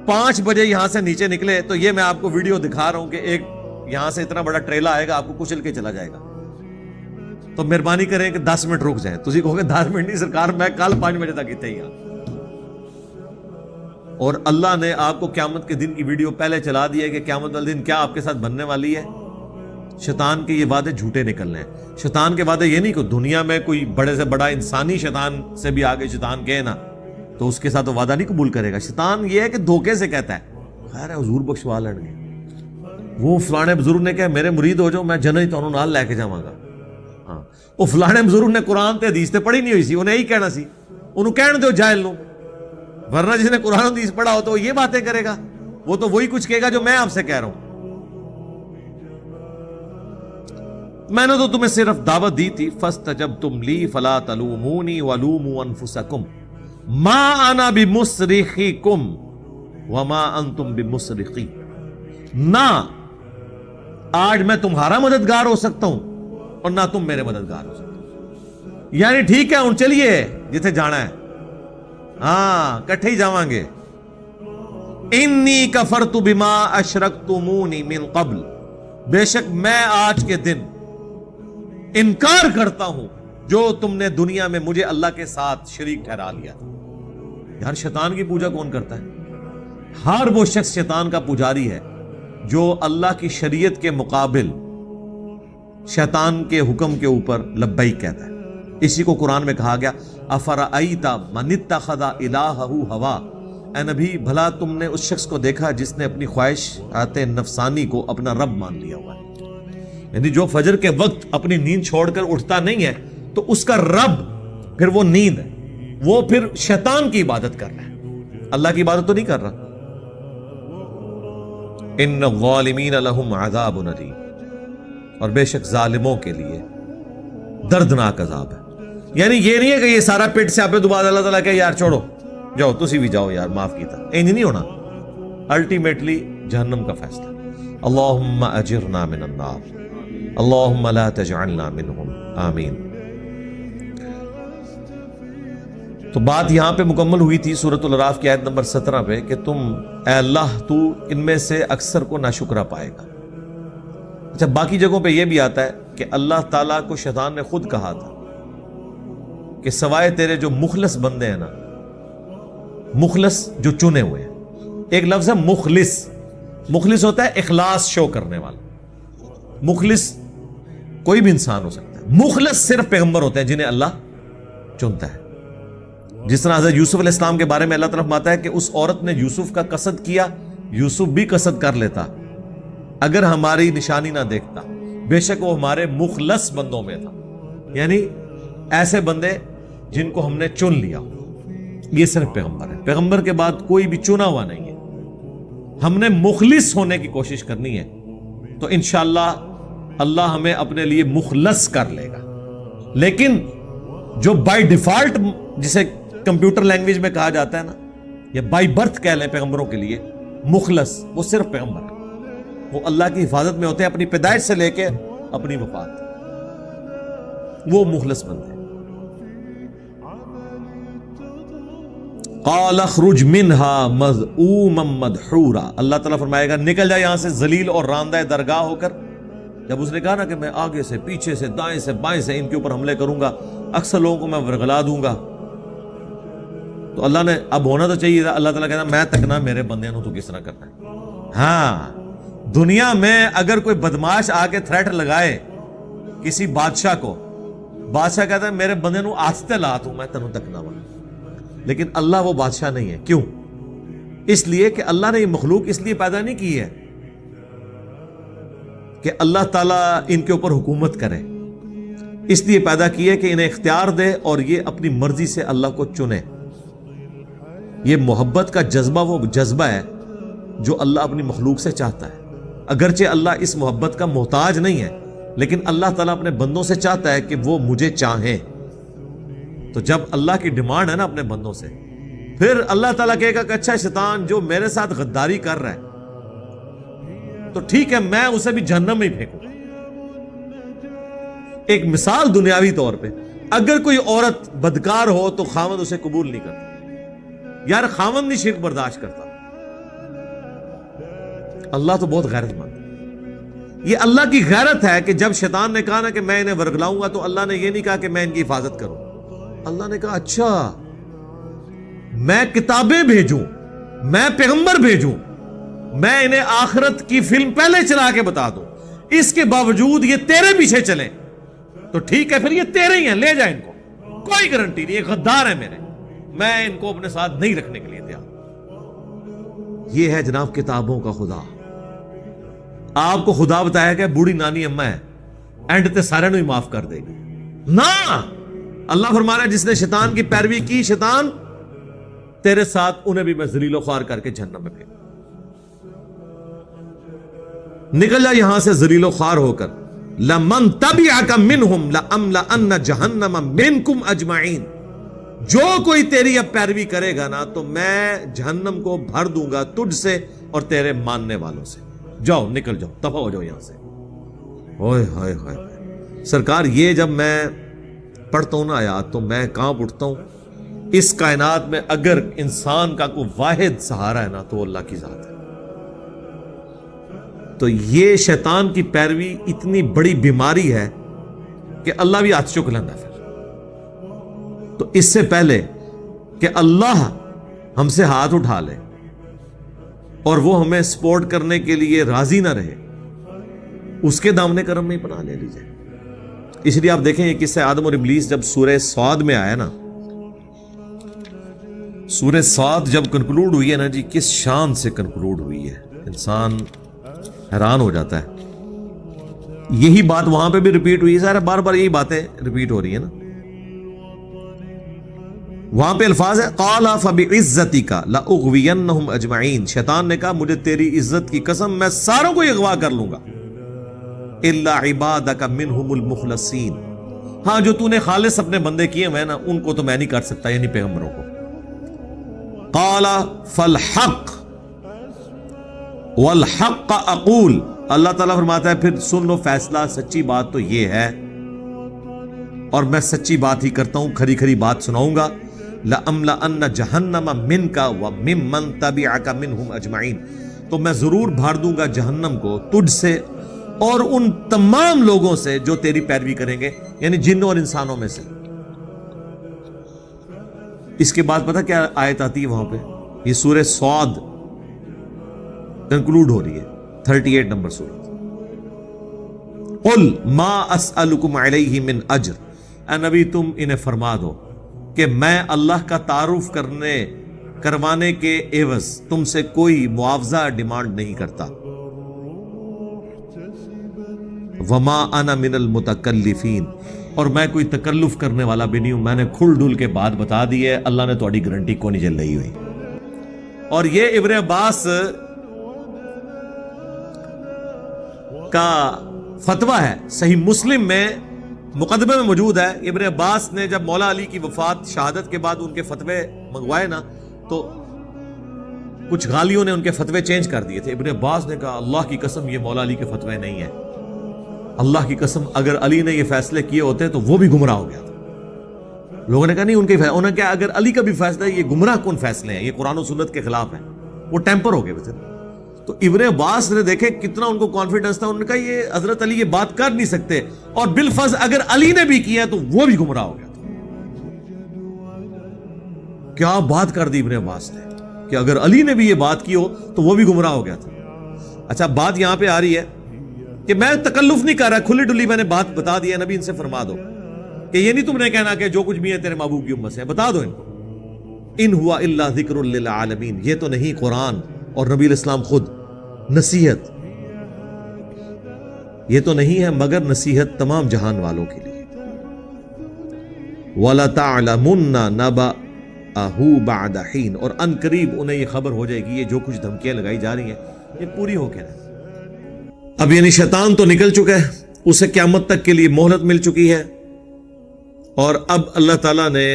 5 بجے یہاں سے نیچے نکلے تو یہ میں آپ کو ویڈیو دکھا رہا ہوں کہ ایک یہاں سے اتنا بڑا ٹریلا آئے گا آپ کو کچل کے چلا جائے گا، تو مہربانی کریں کہ 10 منٹ رک جائیں. تسی کہو گے 10 منٹ نہیں سرکار، میں کل 5 بجے تک اتنے ہی ہوں. اور اللہ نے آپ کو قیامت کے دن کی ویڈیو پہلے چلا دی ہے کہ قیامت والے دن کیا آپ کے ساتھ بننے والی ہے. شیطان کے یہ وعدے جھوٹے نکلنے ہیں. شیطان کے وعدے یہ نہیں کہ دنیا میں کوئی بڑے سے بڑا انسانی شیطان سے بھی آگے شیطان کہے نا تو اس کے ساتھ وہ وعدہ نہیں قبول کرے گا. شیطان یہ ہے کہ دھوکے سے کہتا ہے خیر ہے حضور بخشوا لیں گے, وہ فلانے بزرگ نے کہا میرے مرید ہو جاؤ میں جنت تانوں نال لے کے جاواں گا. ہاں وہ فلانے بزرگ نے قرآن تے حدیث تے پڑھی نہیں ہوئی سی, انہیں یہی کہنا سی, انہوں کہن دو جاہل نو, ورنہ جس نے قرآن حدیث پڑھا ہو تو وہ یہ باتیں کرے گا, وہ تو وہی کچھ کہے گا جو میں آپ سے کہہ رہا ہوں. میں نے تو تمہیں صرف دعوت دی تھی فاستجبتم لی فلا تلومونی ولوموا انفسکم ما انا بمصرخکم وما انتم بمصرخی. نہ آج میں تمہارا مددگار ہو سکتا ہوں اور نہ تم میرے مددگار ہو سکتے. یعنی ٹھیک ہے ہن چلیے جتھے جانا ہے, ہاں کٹھے ہی جاواں گے. انی کفرت بما اشرکتمونی من قبل, بے شک میں آج کے دن انکار کرتا ہوں جو تم نے دنیا میں مجھے اللہ کے ساتھ شریک ٹھہرا لیا تھا. یار شیطان کی پوجا کون کرتا ہے؟ ہر وہ شخص شیطان کا پجاری ہے جو اللہ کی شریعت کے مقابل شیطان کے حکم کے اوپر لبیک کہتا ہے. اسی کو قرآن میں کہا گیا افرأیت من اتخذ الہہ ہوا, اے نبی بھلا تم نے اس شخص کو دیکھا جس نے اپنی خواہشات نفسانی کو اپنا رب مان لیا ہوا ہے. یعنی جو فجر کے وقت اپنی نیند چھوڑ کر اٹھتا نہیں ہے تو اس کا رب پھر وہ نیند ہے, وہ پھر شیطان کی عبادت کر رہا ہے, اللہ کی عبادت تو نہیں کر رہا. ان الظالمین لہم عذاب علیم, اور بے شک ظالموں کے لیے دردناک عذاب ہے. یعنی یہ نہیں ہے کہ یہ سارا پیٹ سے آپ دوبارہ اللہ تعالیٰ کہ یار چھوڑو جاؤ تسی بھی جاؤ یار معاف کیتا, انج نہیں ہونا. الٹیمیٹلی جہنم کا فیصلہ. اللہم اجرنا من النار اللہم لا تجعلنا منہم آمین. تو بات یہاں پہ مکمل ہوئی تھی سورۃ الاعراف کی آیت نمبر 17 پہ کہ تم اے اللہ تو ان میں سے اکثر کو ناشکرا پائے گا. اچھا باقی جگہوں پہ یہ بھی آتا ہے کہ اللہ تعالیٰ کو شیطان نے خود کہا تھا کہ سوائے تیرے جو مخلص بندے ہیں نا, مخلص جو چنے ہوئے ہیں, ایک لفظ ہے مخلص, مخلص ہوتا ہے اخلاص شو کرنے والا. مخلص کوئی بھی انسان ہو سکتا ہے, مخلص صرف پیغمبر ہوتے ہیں جنہیں اللہ چنتا ہے. جس طرح حضرت یوسف علیہ السلام کے بارے میں اللہ طرف آتا ہے کہ اس عورت نے یوسف کا قصد کیا, یوسف بھی قصد کر لیتا اگر ہماری نشانی نہ دیکھتا, بے شک وہ ہمارے مخلص بندوں میں تھا. یعنی ایسے بندے جن کو ہم نے چن لیا, یہ صرف پیغمبر ہے. پیغمبر کے بعد کوئی بھی چنا ہوا نہیں ہے. ہم نے مخلص ہونے کی کوشش کرنی ہے تو انشاءاللہ اللہ ہمیں اپنے لیے مخلص کر لے گا. لیکن جو بائی ڈیفالٹ جسے کمپیوٹر لینگویج میں کہا جاتا ہے نا, یا بائی برتھ کہہ لیں پیغمبروں کے لیے مخلص, وہ صرف پیغمبر ہے. وہ اللہ کی حفاظت میں ہوتے ہیں اپنی پیدائش سے لے کے اپنی وفات, وہ مخلص بندے. قال اخرج منها مذءوما مدحورا, اللہ تعالیٰ فرمائے گا نکل جا یہاں سے ذلیل اور راندہ درگاہ ہو کر. جب اس نے کہا نا کہ میں آگے سے پیچھے سے دائیں سے بائیں سے ان کے اوپر حملے کروں گا, اکثر لوگوں کو میں ورغلا دوں گا, تو اللہ نے اب ہونا تو چاہیے تھا. اللہ تعالیٰ کہتا میں تکنا میرے بندے نو تو کس طرح کرنا ہے. ہاں دنیا میں اگر کوئی بدماش آ کے تھریٹ لگائے کسی بادشاہ کو, بادشاہ کہتا ہے میرے بندے نو آستے لا تو میں تینوں تکنا وا. لیکن اللہ وہ بادشاہ نہیں ہے. کیوں؟ اس لیے کہ اللہ نے یہ مخلوق اس لیے پیدا نہیں کی ہے کہ اللہ تعالیٰ ان کے اوپر حکومت کرے, اس لیے پیدا کی ہے کہ انہیں اختیار دے اور یہ اپنی مرضی سے اللہ کو چنے. یہ محبت کا جذبہ وہ جذبہ ہے جو اللہ اپنی مخلوق سے چاہتا ہے. اگرچہ اللہ اس محبت کا محتاج نہیں ہے, لیکن اللہ تعالیٰ اپنے بندوں سے چاہتا ہے کہ وہ مجھے چاہیں. تو جب اللہ کی ڈیمانڈ ہے نا اپنے بندوں سے, پھر اللہ تعالیٰ کہے گا کہ اچھا شیطان جو میرے ساتھ غداری کر رہا ہے تو ٹھیک ہے میں اسے بھی جہنم میں ہی پھینکوں. ایک مثال دنیاوی طور پہ, اگر کوئی عورت بدکار ہو تو خاوند اسے قبول نہیں کرتا. یار خاوند نہیں شرک برداشت کرتا, اللہ تو بہت غیرت مند ہے. یہ اللہ کی غیرت ہے کہ جب شیطان نے کہا نا کہ میں انہیں ورگلاؤں گا, تو اللہ نے یہ نہیں کہا کہ میں ان کی حفاظت کروں. اللہ نے کہا اچھا میں کتابیں بھیجوں, میں پیغمبر بھیجوں, میں انہیں آخرت کی فلم پہلے چلا کے بتا دوں, اس کے باوجود یہ تیرے پیچھے چلیں تو ٹھیک ہے، پھر یہ تیرے ہی ہیں، لے جائیں ان کو، کوئی گارنٹی نہیں، یہ غدار ہے میرے، میں ان کو اپنے ساتھ نہیں رکھنے کے لیے تیار۔ یہ ہے جناب کتابوں کا خدا۔ آپ کو خدا بتایا کہ بوڑھی نانی اماں ہے، اینڈ تے سارے نو ہی معاف کر دے گی، نہ، اللہ فرما رہا ہے جس نے شیطان کی پیروی کی، شیطان تیرے ساتھ انہیں بھی میں ذلیل و خوار کر کے جہنم میں پھینک، نکل جا یہاں سے ذلیل و خوار ہو کر۔ لمن تبعک منہم لأملأن جہنم منکم اجمعین، جو کوئی تیری اب پیروی کرے گا نا تو میں جہنم کو بھر دوں گا تجھ سے اور تیرے ماننے والوں سے، جاؤ نکل جاؤ، دفع ہو جاؤ یہاں سے۔ اوئے ہائے ہائے سرکار، یہ جب میں پڑھتا ہوں نا آیات تو میں کانپ اٹھتا ہوں۔ اس کائنات میں اگر انسان کا کوئی واحد سہارا ہے نا تو وہ اللہ کی ذات ہے۔ تو یہ شیطان کی پیروی اتنی بڑی بیماری ہے کہ اللہ بھی ہاتھ چک لینا پھر۔ تو اس سے پہلے کہ اللہ ہم سے ہاتھ اٹھا لے اور وہ ہمیں سپورٹ کرنے کے لیے راضی نہ رہے، اس کے دامن کرم میں ہی پناہ لے لیجئے۔ اس لیے آپ دیکھیں یہ قصہ آدم اور ابلیس جب سورہ صاد میں آیا نا، سورہ صاد جب کنکلوڈ ہوئی ہے نا جی، کس شان سے کنکلوڈ ہوئی ہے، انسان حیران ہو جاتا ہے۔ یہی بات وہاں پہ بھی ریپیٹ ہوئی ہے، سارے بار بار یہی باتیں ریپیٹ ہو رہی ہیں نا۔ وہاں پہ الفاظ ہے قال فبعزتک لاغوینہم اجمعین، شیطان نے کہا مجھے تیری عزت کی قسم میں ساروں کو اغوا کر لوں گا، الا عبادک منہم المخلصین، ہاں جو تو نے خالص اپنے بندے کیے ہوئے نا ان کو تو میں نہیں کر سکتا، یعنی پیغمبروں کو۔ قال فالحق والحق اقول، اللہ تعالیٰ فرماتا ہے پھر سن لو فیصلہ، سچی بات تو یہ ہے اور میں سچی بات ہی کرتا ہوں، کھری کھری بات سناؤں گا۔ لَأَمْلَأَنَّ جَهَنَّمَ مِنْكَ وَمِمَّنْ تَبِعَكَ مِنْهُمْ أَجْمَعِينَ، تو میں ضرور بھر دوں گا جہنم کو تجھ سے اور ان تمام لوگوں سے جو تیری پیروی کریں گے، یعنی جنوں اور انسانوں میں سے۔ اس کے بعد پتہ کیا آیت آتی ہے وہاں پہ؟ یہ سورہ صاد کنکلوڈ ہو رہی ہے، 38 نمبر سورت۔ قُلْ مَا أَسْأَلُكُمْ عَلَيْهِ مِنْ أَجْرٍ، اے نبی تم انہیں فرما دو کہ میں اللہ کا تعارف کروانے کے عوض تم سے کوئی معاوضہ ڈیمانڈ نہیں کرتا۔ وما انا من المتکلفین، اور میں کوئی تکلف کرنے والا بھی نہیں ہوں، میں نے کھل ڈل کے بات بتا دی ہے، اللہ نے تھوڑی گارنٹی کو نہیں چل رہی ہوئی۔ اور یہ ابن عباس کا فتویٰ ہے، صحیح مسلم میں مقدمے میں موجود ہے۔ ابن عباس نے جب مولا علی کی وفات شہادت کے بعد ان کے فتوے منگوائے نا تو کچھ غالیوں نے ان کے فتوے چینج کر دیے تھے۔ ابن عباس نے کہا اللہ کی قسم یہ مولا علی کے فتوے نہیں ہیں، اللہ کی قسم اگر علی نے یہ فیصلے کیے ہوتے تو وہ بھی گمراہ ہو گیا تھا۔ لوگوں نے کہا نہیں ان کے انہوں نے کہا اگر علی کا بھی فیصلہ ہے یہ گمراہ کون فیصلے ہیں، یہ قرآن و سنت کے خلاف ہیں، وہ ٹیمپر ہو گئے تھے۔ تو ابن عباس نے دیکھے کتنا ان کو کانفیڈنس تھا، انہوں نے کہا یہ حضرت علی یہ بات کر نہیں سکتے، اور بالفرض اگر علی نے بھی کیا تو وہ بھی گمراہ ہو گیا تھا۔ کیا بات کر دی ابن عباس نے کہ اگر علی نے بھی یہ بات کی ہو تو وہ بھی گمراہ ہو گیا تھا۔ اچھا بات یہاں پہ آ رہی ہے کہ میں تکلف نہیں کر رہا، کھلی ڈلی میں نے بات بتا دی ہے، نبی ان سے فرما دو کہ یہ نہیں تم نے کہنا کہ جو کچھ بھی ہے تیرے محبوب کی امت سے، بتا دو ان کو ان ہوا الا ذکر للعالمین، یہ تو نہیں قرآن اور نبی الاسلام خود نصیحت، یہ تو نہیں ہے مگر نصیحت تمام جہان والوں کے لیے۔ وَلَتَعْلَمُنَّ نَبَأَهُ بَعْدَ حِينٍ، اور ان قریب انہیں یہ خبر ہو جائے گی یہ جو کچھ دھمکیاں لگائی جا رہی ہیں یہ پوری ہو کے رہے۔ اب یعنی شیطان تو نکل چکا ہے، اسے قیامت تک کے لیے مہلت مل چکی ہے، اور اب اللہ تعالیٰ نے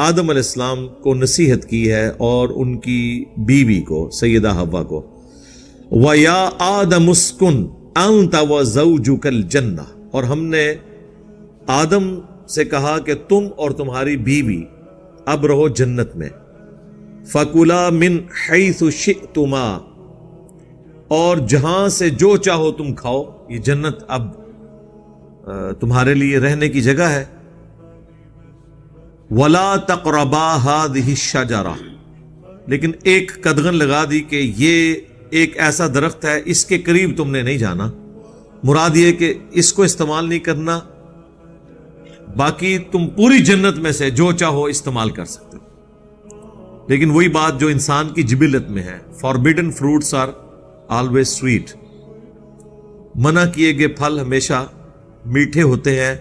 آدم علیہ السلام کو نصیحت کی ہے اور ان کی بیوی کو سیدہ حوا کو، وَيَا آدَمُ اسْكُنْ أَنْتَ وَزَوْجُكَ الْجَنَّةَ، اور ہم نے آدم سے کہا کہ تم اور تمہاری بیوی اب رہو جنت میں، فَكُلَا مِنْ حَيْثُ شِئْتُمَا، اور جہاں سے جو چاہو تم کھاؤ، یہ جنت اب تمہارے لیے رہنے کی جگہ ہے۔ وَلَا تَقْرَبَا هَذِهِ الشَّجَرَةَ، لیکن ایک قدغن لگا دی کہ یہ ایک ایسا درخت ہے اس کے قریب تم نے نہیں جانا، مراد یہ کہ اس کو استعمال نہیں کرنا، باقی تم پوری جنت میں سے جو چاہو استعمال کر سکتے ہو۔ لیکن وہی بات جو انسان کی جبلت میں ہے، forbidden fruits are always sweet, منع کیے گئے پھل ہمیشہ میٹھے ہوتے ہیں،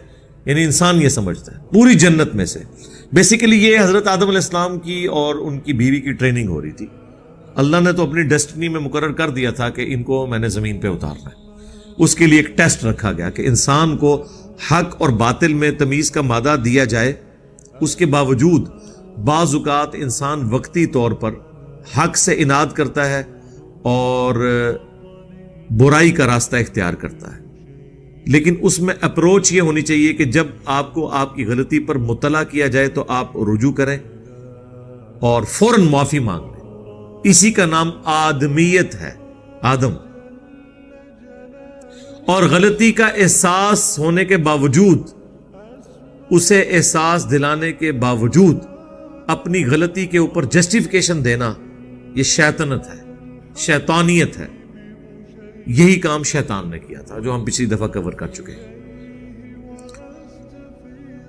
یعنی انسان یہ سمجھتا ہے پوری جنت میں سے۔ بیسیکلی یہ حضرت آدم علیہ السلام کی اور ان کی بیوی کی ٹریننگ ہو رہی تھی۔ اللہ نے تو اپنی ڈیسٹنی میں مقرر کر دیا تھا کہ ان کو میں نے زمین پہ اتارنا ہے، اس کے لیے ایک ٹیسٹ رکھا گیا کہ انسان کو حق اور باطل میں تمیز کا مادہ دیا جائے۔ اس کے باوجود بعض اوقات انسان وقتی طور پر حق سے اناد کرتا ہے اور برائی کا راستہ اختیار کرتا ہے، لیکن اس میں اپروچ یہ ہونی چاہیے کہ جب آپ کو آپ کی غلطی پر مطلع کیا جائے تو آپ رجوع کریں اور فوراً معافی مانگ لیں۔ اسی کا نام آدمیت ہے، آدم۔ اور غلطی کا احساس ہونے کے باوجود، اسے احساس دلانے کے باوجود اپنی غلطی کے اوپر جسٹیفیکیشن دینا، یہ شیطنت ہے، شیطانیت ہے۔ یہی کام شیطان نے کیا تھا جو ہم پچھلی دفعہ کور کر چکے ہیں۔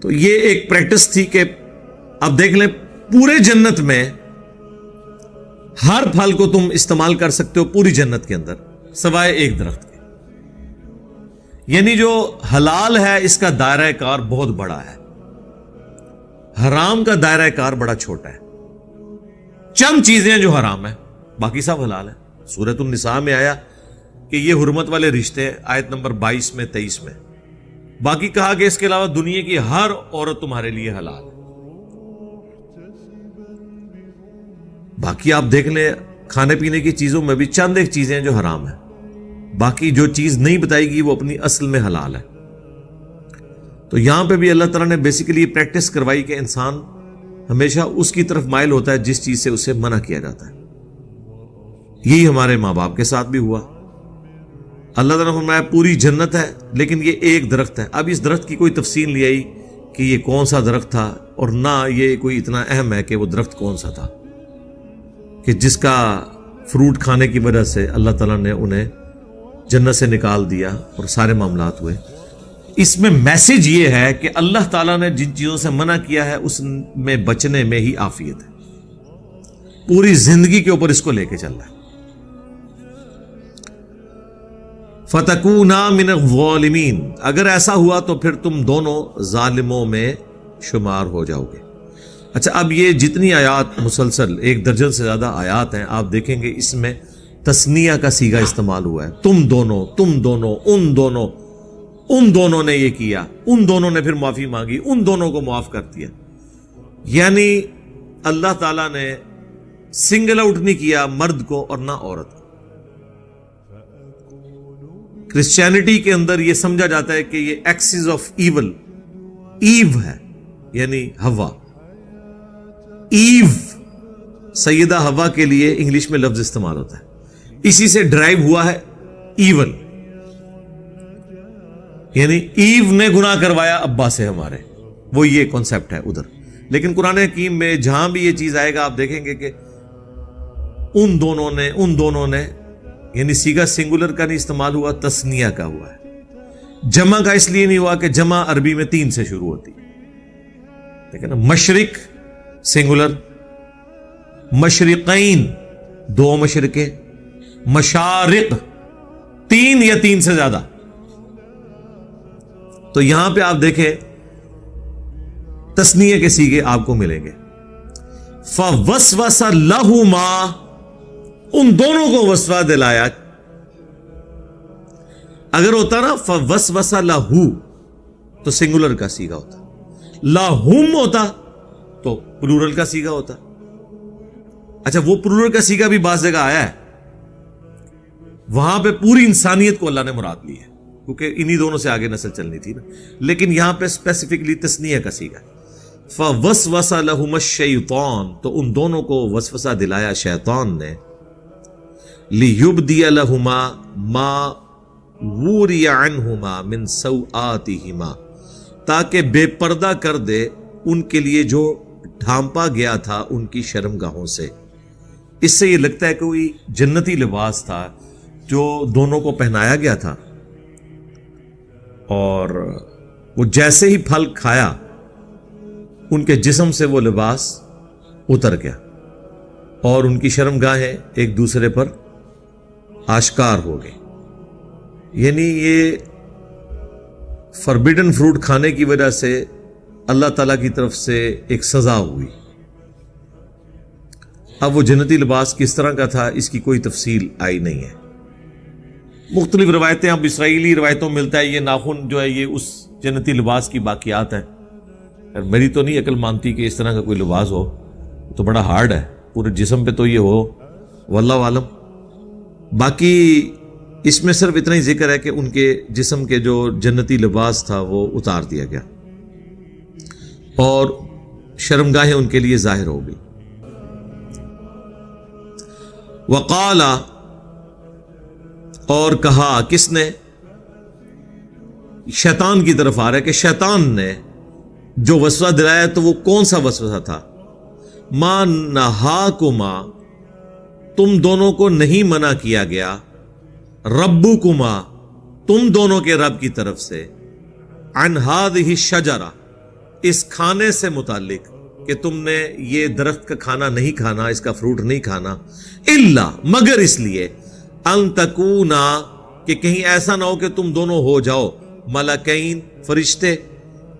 تو یہ ایک پریکٹس تھی کہ اب دیکھ لیں پورے جنت میں ہر پھل کو تم استعمال کر سکتے ہو پوری جنت کے اندر، سوائے ایک درخت کے۔ یعنی جو حلال ہے اس کا دائرہ کار بہت بڑا ہے، حرام کا دائرہ کار بڑا چھوٹا ہے۔ چند چیزیں جو حرام ہیں، باقی سب حلال ہیں۔ سورۃ النساء میں آیا کہ یہ حرمت والے رشتے، آیت نمبر 22 میں 23 میں۔ باقی کہا کہ اس کے علاوہ دنیا کی ہر عورت تمہارے لیے حلال ہے۔ باقی آپ دیکھ لیں کھانے پینے کی چیزوں میں بھی چند ایک چیزیں جو حرام ہیں، باقی جو چیز نہیں بتائے گی وہ اپنی اصل میں حلال ہے۔ تو یہاں پہ بھی اللہ تعالیٰ نے بیسیکلی پریکٹس کروائی کہ انسان ہمیشہ اس کی طرف مائل ہوتا ہے جس چیز سے اسے منع کیا جاتا ہے۔ یہی ہمارے ماں باپ کے ساتھ بھی ہوا۔ اللہ تعالیٰ نے فرمایا پوری جنت ہے لیکن یہ ایک درخت ہے۔ اب اس درخت کی کوئی تفصیل نہیں آئی کہ یہ کون سا درخت تھا، اور نہ یہ کوئی اتنا اہم ہے کہ وہ درخت کون سا تھا کہ جس کا فروٹ کھانے کی وجہ سے اللہ تعالیٰ نے انہیں جنت سے نکال دیا اور سارے معاملات ہوئے۔ اس میں میسج یہ ہے کہ اللہ تعالیٰ نے جن چیزوں سے منع کیا ہے اس میں بچنے میں ہی عافیت ہے۔ پوری زندگی کے اوپر اس کو لے کے چل رہا ہے۔ فَتَكُونَا مِنَ الظَّالِمِينَ، اگر ایسا ہوا تو پھر تم دونوں ظالموں میں شمار ہو جاؤ گے۔ اچھا، اب یہ جتنی آیات مسلسل 1 درجن سے زیادہ آیات ہیں، آپ دیکھیں گے اس میں تثنیہ کا صیغہ استعمال ہوا ہے۔ تم دونوں، تم دونوں، ان دونوں، ان دونوں نے یہ کیا، ان دونوں نے پھر معافی مانگی، ان دونوں کو معاف کر دیا۔ یعنی اللہ تعالیٰ نے سنگل آؤٹ نہیں کیا مرد کو اور نہ عورت کو۔ کرسچینٹی کے اندر یہ سمجھا جاتا ہے کہ یہ ایکسس آف ایول، ایو ہے، یعنی ہوا۔ ایو سیدہ ہوا کے لیے انگلش میں لفظ استعمال ہوتا ہے، اسی سے ڈرائیو ہوا ہے ایول، یعنی ایو نے گناہ کروایا ابا سے ہمارے، وہ یہ کانسیپٹ ہے ادھر۔ لیکن قرآن حکیم میں جہاں بھی یہ چیز آئے گا آپ دیکھیں گے کہ ان دونوں نے یعنی صیغہ سنگولر کا نہیں استعمال ہوا، تثنیہ کا ہوا ہے۔ جمع کا اس لیے نہیں ہوا کہ جمع عربی میں 3 سے شروع ہوتی ہے، دیکھیں نا، مشرق سنگولر، مشرقین 2 مشرقیں، مشارق 3 یا 3 سے زیادہ۔ تو یہاں پہ آپ دیکھیں تثنیہ کے صیغے آپ کو ملیں گے۔ فَوَسْوَسَ لَهُمَا، ان دونوں کو وسوسہ دلایا۔ اگر ہوتا نا فَوَسْوَسَ لَهُ تو سنگولر کا صیغہ ہوتا، لَهُمْ ہوتا تو پلورل کا صیغہ ہوتا۔ اچھا، وہ پلورل کا صیغہ بھی بعض جگہ آیا ہے، وہاں پہ پوری انسانیت کو اللہ نے مراد لی ہے کیونکہ انہی دونوں سے آگے نسل چلنی تھی نا، لیکن یہاں پہ اسپیسیفکلی تثنیہ کا صیغہ ہے۔ فَوَسْوَسَ لَهُمَ الشَّيْطَانُ، تو ان دونوں کو وسوسہ دلایا شیطان نے، لِيُبْدِيَ لَهُمَا مَا وُرِيَ عَنْهُمَا مِنْ سَوْآتِهِمَا، تاکہ بے پردہ کر دے ان کے لیے جو ڈھانپا گیا تھا ان کی شرمگاہوں سے۔ اس سے یہ لگتا ہے کہ کوئی جنتی لباس تھا جو دونوں کو پہنایا گیا تھا، اور وہ جیسے ہی پھل کھایا ان کے جسم سے وہ لباس اتر گیا اور ان کی شرمگاہیں ایک دوسرے پر آشکار ہو گئی. یعنی یہ فربیڈن فروٹ کھانے کی وجہ سے اللہ تعالیٰ کی طرف سے ایک سزا ہوئی. اب وہ جنتی لباس کس طرح کا تھا اس کی کوئی تفصیل آئی نہیں ہے. مختلف روایتیں اب اسرائیلی روایتوں میں ملتا ہے یہ ناخن جو ہے یہ اس جنتی لباس کی باقیات ہیں. میری تو نہیں عقل مانتی کہ اس طرح کا کوئی لباس ہو, تو بڑا ہارڈ ہے, پورے جسم پہ تو یہ ہو, واللہ عالم. باقی اس میں صرف اتنا ہی ذکر ہے کہ ان کے جسم کے جو جنتی لباس تھا وہ اتار دیا گیا اور شرمگاہیں ان کے لیے ظاہر ہو گئی. وقال, اور کہا, کس نے؟ شیطان کی طرف آ رہا ہے کہ شیطان نے جو وسوسہ دلایا تو وہ کون سا وسوسہ تھا؟ ما نہاکما, تم دونوں کو نہیں منع کیا گیا, ربکما, تم دونوں کے رب کی طرف سے, عن ہذہ الشجرہ, اس کھانے سے متعلق کہ تم نے یہ درخت کا کھانا نہیں کھانا, اس کا فروٹ نہیں کھانا, الا, مگر اس لیے, ان تکونا, کہ کہیں ایسا نہ ہو کہ تم دونوں ہو جاؤ ملکین, فرشتے,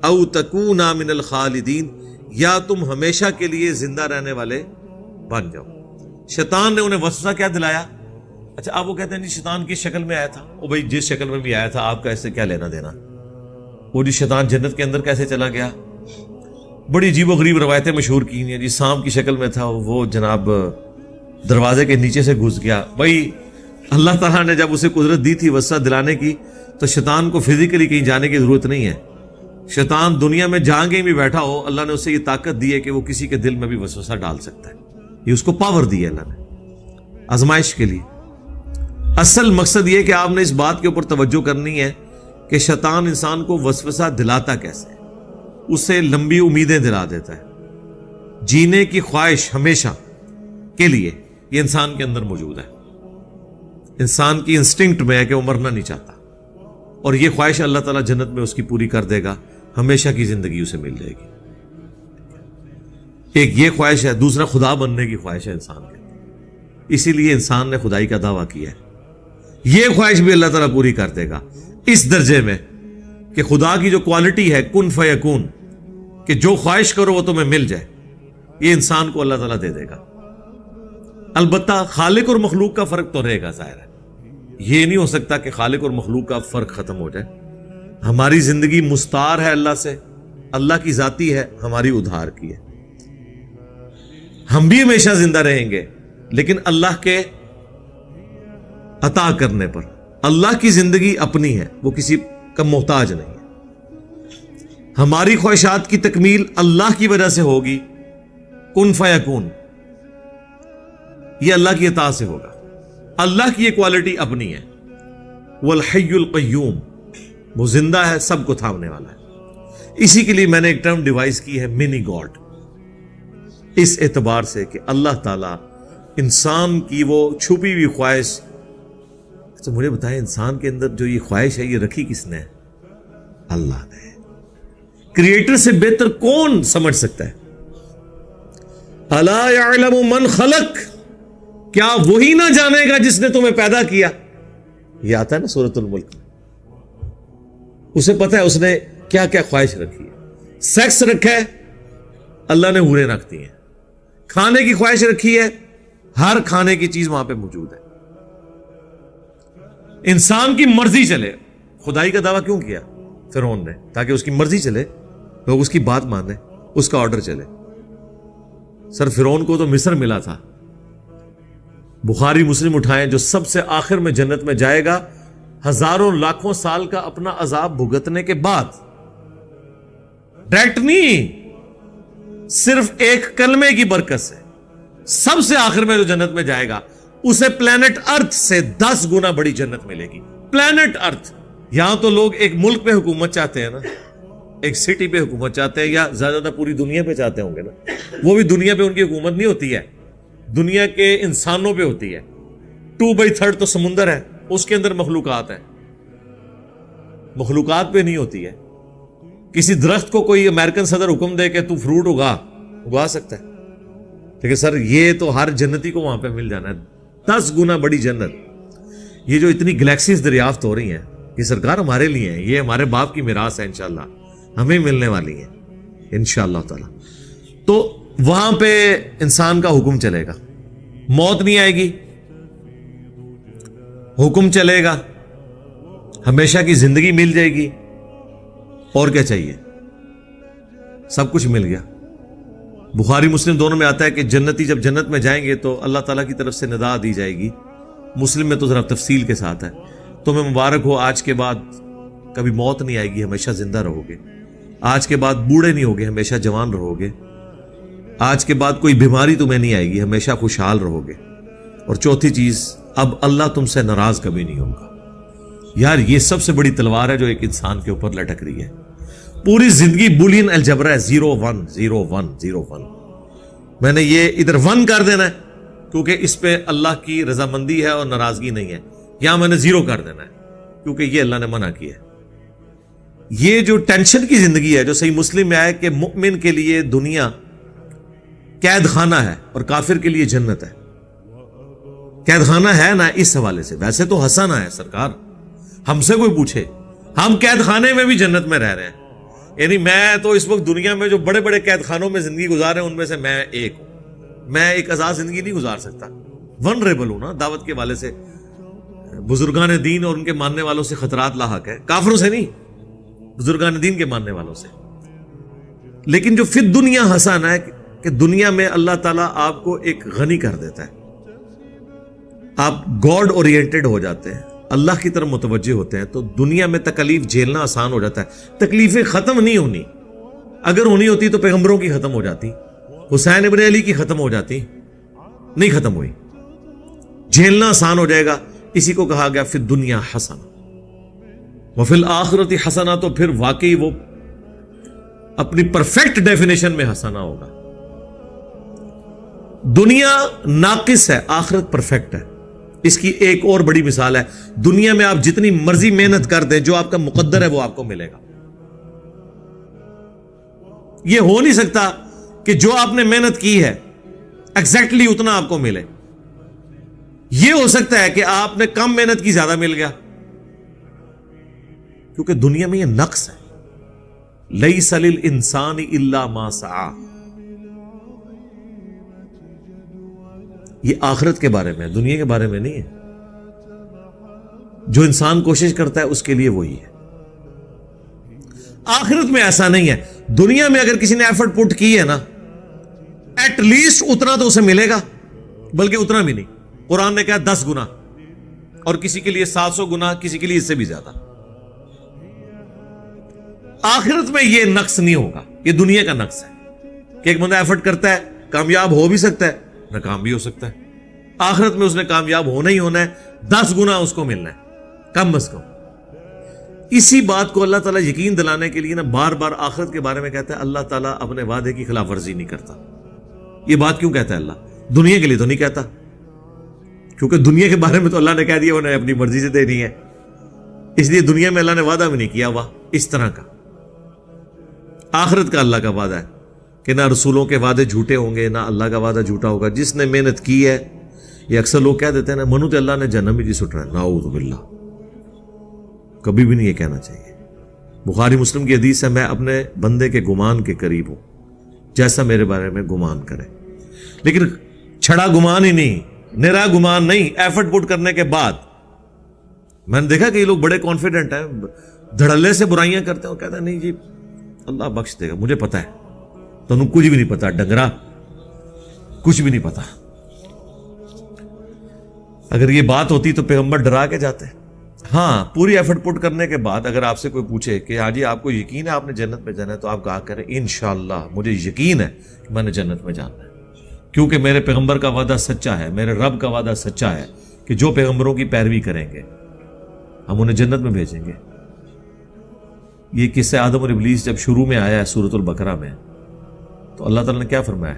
او تکونا من الخالدین, یا تم ہمیشہ کے لیے زندہ رہنے والے بن جاؤ. شیطان نے انہیں وسوسہ کیا دلایا؟ اچھا آپ وہ کہتے ہیں جی شیطان کس شکل میں آیا تھا؟ او بھائی جس شکل میں بھی آیا تھا آپ کا اس سے کیا لینا دینا؟ وہ جی شیطان جنت کے اندر کیسے چلا گیا؟ بڑی عجیب و غریب روایتیں مشہور کی ہیں جی سانپ کی شکل میں تھا, وہ جناب دروازے کے نیچے سے گھس گیا. بھائی اللہ تعالیٰ نے جب اسے قدرت دی تھی وسوسہ دلانے کی تو شیطان کو فزیکلی کہیں جانے کی ضرورت نہیں ہے. شیطان دنیا میں جہاں کہیں بھی بیٹھا ہو اللہ نے اسے یہ طاقت دی ہے کہ وہ کسی کے دل میں بھی وسوسہ ڈال سکتا ہے. یہ اس کو پاور دی ہے اللہ نے آزمائش کے لیے. اصل مقصد یہ کہ آپ نے اس بات کے اوپر توجہ کرنی ہے کہ شیطان انسان کو وسوسہ دلاتا کیسے ہے. اسے لمبی امیدیں دلا دیتا ہے, جینے کی خواہش ہمیشہ کے لیے یہ انسان کے اندر موجود ہے. انسان کی انسٹنکٹ میں ہے کہ وہ مرنا نہیں چاہتا, اور یہ خواہش اللہ تعالیٰ جنت میں اس کی پوری کر دے گا, ہمیشہ کی زندگی اسے مل جائے گی. ایک یہ خواہش ہے, دوسرا خدا بننے کی خواہش ہے انسان کے, اسی لیے انسان نے خدائی کا دعویٰ کیا ہے. یہ خواہش بھی اللہ تعالیٰ پوری کر دے گا اس درجے میں کہ خدا کی جو کوالٹی ہے کن فیکون, کہ جو خواہش کرو وہ تمہیں مل جائے, یہ انسان کو اللہ تعالیٰ دے دے گا. البتہ خالق اور مخلوق کا فرق تو رہے گا, ظاہر ہے. یہ نہیں ہو سکتا کہ خالق اور مخلوق کا فرق ختم ہو جائے. ہماری زندگی مستعار ہے اللہ سے, اللہ کی ذاتی ہے, ہماری ادھار کی ہے. ہم بھی ہمیشہ زندہ رہیں گے لیکن اللہ کے عطا کرنے پر. اللہ کی زندگی اپنی ہے, وہ کسی کا محتاج نہیں ہے. ہماری خواہشات کی تکمیل اللہ کی وجہ سے ہوگی, کن فیکون, یہ اللہ کی عطا سے ہوگا. اللہ کی یہ کوالٹی اپنی ہے. والحی القیوم, وہ زندہ ہے, سب کو تھامنے والا ہے. اسی کے لیے میں نے ایک ٹرم ڈیوائز کی ہے, منی گاڈ, اس اعتبار سے کہ اللہ تعالیٰ انسان کی وہ چھپی ہوئی خواہش. تو مجھے بتائیں انسان کے اندر جو یہ خواہش ہے یہ رکھی کس نے؟ اللہ نے. کریٹر سے بہتر کون سمجھ سکتا ہے؟ الا یعلم من خلق, کیا وہی نہ جانے گا جس نے تمہیں پیدا کیا؟ یہ آتا ہے نا سورۃ الملک, اسے پتا ہے اس نے کیا کیا خواہش رکھی ہے. سیکس رکھا ہے, اللہ نے حوریں رکھ دی ہیں. کھانے کی خواہش رکھی ہے, ہر کھانے کی چیز وہاں پہ موجود ہے. انسان کی مرضی چلے. خدائی کا دعویٰ کیوں کیا فرعون نے؟ تاکہ اس کی مرضی چلے, لوگ اس کی بات مانیں, اس کا آرڈر چلے. سر فرعون کو تو مصر ملا تھا. بخاری مسلم اٹھائیں, جو سب سے آخر میں جنت میں جائے گا ہزاروں لاکھوں سال کا اپنا عذاب بھگتنے کے بعد. ڈائریکٹ نہیں, صرف ایک کلمے کی برکت سے سب سے آخر میں جو جنت میں جائے گا اسے پلانٹ ارتھ سے 10 گنا بڑی جنت ملے گی. پلانٹ ارتھ. یہاں تو لوگ ایک ملک پہ حکومت چاہتے ہیں نا, ایک سٹی پہ حکومت چاہتے ہیں, یا زیادہ پوری دنیا پہ چاہتے ہوں گے نا. وہ بھی دنیا پہ ان کی حکومت نہیں ہوتی ہے, دنیا کے انسانوں پہ ہوتی ہے. 2/3 تو سمندر ہے, اس کے اندر مخلوقات ہیں. مخلوقات پہ نہیں ہوتی ہے. کسی درخت کو کوئی امریکن صدر حکم دے کہ تو فروٹ اگا سکتا ہے, لیکن سر یہ تو ہر جنتی کو وہاں پہ مل جانا ہے. 10 گنا بڑی جنت. یہ جو اتنی گلیکسیز دریافت ہو رہی ہیں یہ سرکار ہمارے لیے ہیں, یہ ہمارے باپ کی میراث ہے, انشاءاللہ ہمیں ملنے والی ہیں انشاءاللہ تعالی. تو وہاں پہ انسان کا حکم چلے گا, موت نہیں آئے گی, حکم چلے گا, ہمیشہ کی زندگی مل جائے گی. اور کیا چاہیے؟ سب کچھ مل گیا. بخاری مسلم دونوں میں آتا ہے کہ جنتی جب جنت میں جائیں گے تو اللہ تعالیٰ کی طرف سے ندا دی جائے گی. مسلم میں تو ذرا تفصیل کے ساتھ ہے. تمہیں مبارک ہو, آج کے بعد کبھی موت نہیں آئے گی, ہمیشہ زندہ رہو گے. آج کے بعد بوڑھے نہیں ہوگے, ہمیشہ جوان رہو گے. آج کے بعد کوئی بیماری تمہیں نہیں آئے گی, ہمیشہ خوشحال رہو گے. اور چوتھی چیز, اب اللہ تم سے ناراض کبھی نہیں ہوگا. یار یہ سب سے بڑی تلوار ہے جو ایک انسان کے اوپر لٹک رہی ہے. پوری زندگی بولین الجبرا ہے, 0 1 0 1 0 1. میں نے یہ ادھر 1 کر دینا ہے کیونکہ اس پہ اللہ کی رضامندی ہے اور ناراضگی نہیں ہے. یہاں میں نے 0 کر دینا ہے کیونکہ یہ اللہ نے منع کیا ہے. یہ جو ٹینشن کی زندگی ہے جو صحیح مسلم میں آئے کہ مؤمن کے لیے دنیا قید خانہ ہے اور کافر کے لیے جنت ہے. قید خانہ ہے نا اس حوالے سے, ویسے تو حسنہ ہے سرکار. ہم سے کوئی پوچھے, ہم قید خانے میں بھی جنت میں رہ رہے ہیں. یعنی میں تو اس وقت دنیا میں جو بڑے بڑے قید خانوں میں زندگی گزار رہے ہیں ان میں سے میں ایک ہوں. میں ایک آزاد زندگی نہیں گزار سکتا. ونریبل ہوں نا دعوت کے والے سے. بزرگان دین اور ان کے ماننے والوں سے خطرات لاحق ہے, کافروں سے نہیں, بزرگان دین کے ماننے والوں سے. لیکن جو فی دنیا حسن ہے کہ دنیا میں اللہ تعالیٰ آپ کو ایک غنی کر دیتا ہے, آپ گاڈ اورینٹڈ ہو جاتے ہیں, اللہ کی طرف متوجہ ہوتے ہیں, تو دنیا میں تکلیف جھیلنا آسان ہو جاتا ہے. تکلیفیں ختم نہیں ہونی, اگر ہونی ہوتی تو پیغمبروں کی ختم ہو جاتی, حسین ابن علی کی ختم ہو جاتی, نہیں ختم ہوئی. جھیلنا آسان ہو جائے گا. اسی کو کہا گیا فی الدنیا حسنہ وفی الآخرۃ حسنہ, تو پھر واقعی وہ اپنی پرفیکٹ ڈیفینیشن میں حسنہ ہوگا. دنیا ناقص ہے, آخرت پرفیکٹ ہے. اس کی ایک اور بڑی مثال ہے, دنیا میں آپ جتنی مرضی محنت کر دیں جو آپ کا مقدر ہے وہ آپ کو ملے گا. یہ ہو نہیں سکتا کہ جو آپ نے محنت کی ہے ایگزیکٹلی اتنا آپ کو ملے. یہ ہو سکتا ہے کہ آپ نے کم محنت کی, زیادہ مل گیا, کیونکہ دنیا میں یہ نقص ہے. لیس للانسان الا ما سعی. یہ آخرت کے بارے میں, دنیا کے بارے میں نہیں ہے. جو انسان کوشش کرتا ہے اس کے لیے وہی ہے. آخرت میں ایسا نہیں ہے. دنیا میں اگر کسی نے ایفرٹ پٹ کی ہے نا, ایٹ لیسٹ اتنا تو اسے ملے گا, بلکہ اتنا بھی نہیں. قرآن نے کہا 10 گنا, اور کسی کے لیے 700 گنا, کسی کے لیے اس سے بھی زیادہ. آخرت میں یہ نقص نہیں ہوگا, یہ دنیا کا نقص ہے کہ ایک بندہ ایفرٹ کرتا ہے, کامیاب ہو بھی سکتا ہے, ناکام بھی ہو سکتا ہے. آخرت میں اس نے کامیاب ہونا ہی ہونا ہے, 10 گنا اس کو ملنا ہے کم از کم. اسی بات کو اللہ تعالیٰ یقین دلانے کے لیے نا بار بار آخرت کے بارے میں کہتا ہے اللہ تعالیٰ اپنے وعدے کی خلاف ورزی نہیں کرتا. یہ بات کیوں کہتا ہے اللہ؟ دنیا کے لیے تو نہیں کہتا, کیونکہ دنیا کے بارے میں تو اللہ نے کہہ دیا انہیں اپنی مرضی سے دینی ہے, اس لیے دنیا میں اللہ نے وعدہ بھی نہیں کیا ہوا اس طرح کا. آخرت کا اللہ کا وعدہ ہے کہ نہ رسولوں کے وعدے جھوٹے ہوں گے, نہ اللہ کا وعدہ جھوٹا ہوگا. جس نے محنت کی ہے, یہ اکثر لوگ کہہ دیتے ہیں نا منو تو اللہ نے جہنم میں جی سٹ رہا ہے, نعوذ باللہ. کبھی بھی نہیں یہ کہنا چاہیے. بخاری مسلم کی حدیث ہے, میں اپنے بندے کے گمان کے قریب ہوں جیسا میرے بارے میں گمان کرے. لیکن چھڑا گمان ہی نہیں, نرا گمان نہیں, ایفرٹ پٹ کرنے کے بعد. میں نے دیکھا کہ یہ لوگ بڑے کانفیڈنٹ ہیں, دھڑلے سے برائیاں کرتے ہیں, کہتے ہیں نہیں جی اللہ بخش دے گا, مجھے پتا ہے. تو انہوں کچھ بھی نہیں پتا, ڈنگرا کچھ بھی نہیں پتا. اگر یہ بات ہوتی تو پیغمبر ڈرا کے جاتے. ہاں, پوری ایفرٹ پٹ کرنے کے بعد اگر آپ سے کوئی پوچھے کہ ہاں جی آپ کو یقین ہے آپ نے جنت میں جانا ہے, تو آپ کہا کریں انشاءاللہ مجھے یقین ہے کہ میں نے جنت میں جانا ہے, کیونکہ میرے پیغمبر کا وعدہ سچا ہے, میرے رب کا وعدہ سچا ہے کہ جو پیغمبروں کی پیروی کریں گے ہم انہیں جنت میں بھیجیں گے. یہ قصہ آدم اور ابلیس جب شروع میں آیا ہے سورۃ البقرہ میں, تو اللہ تعالیٰ نے کیا فرمایا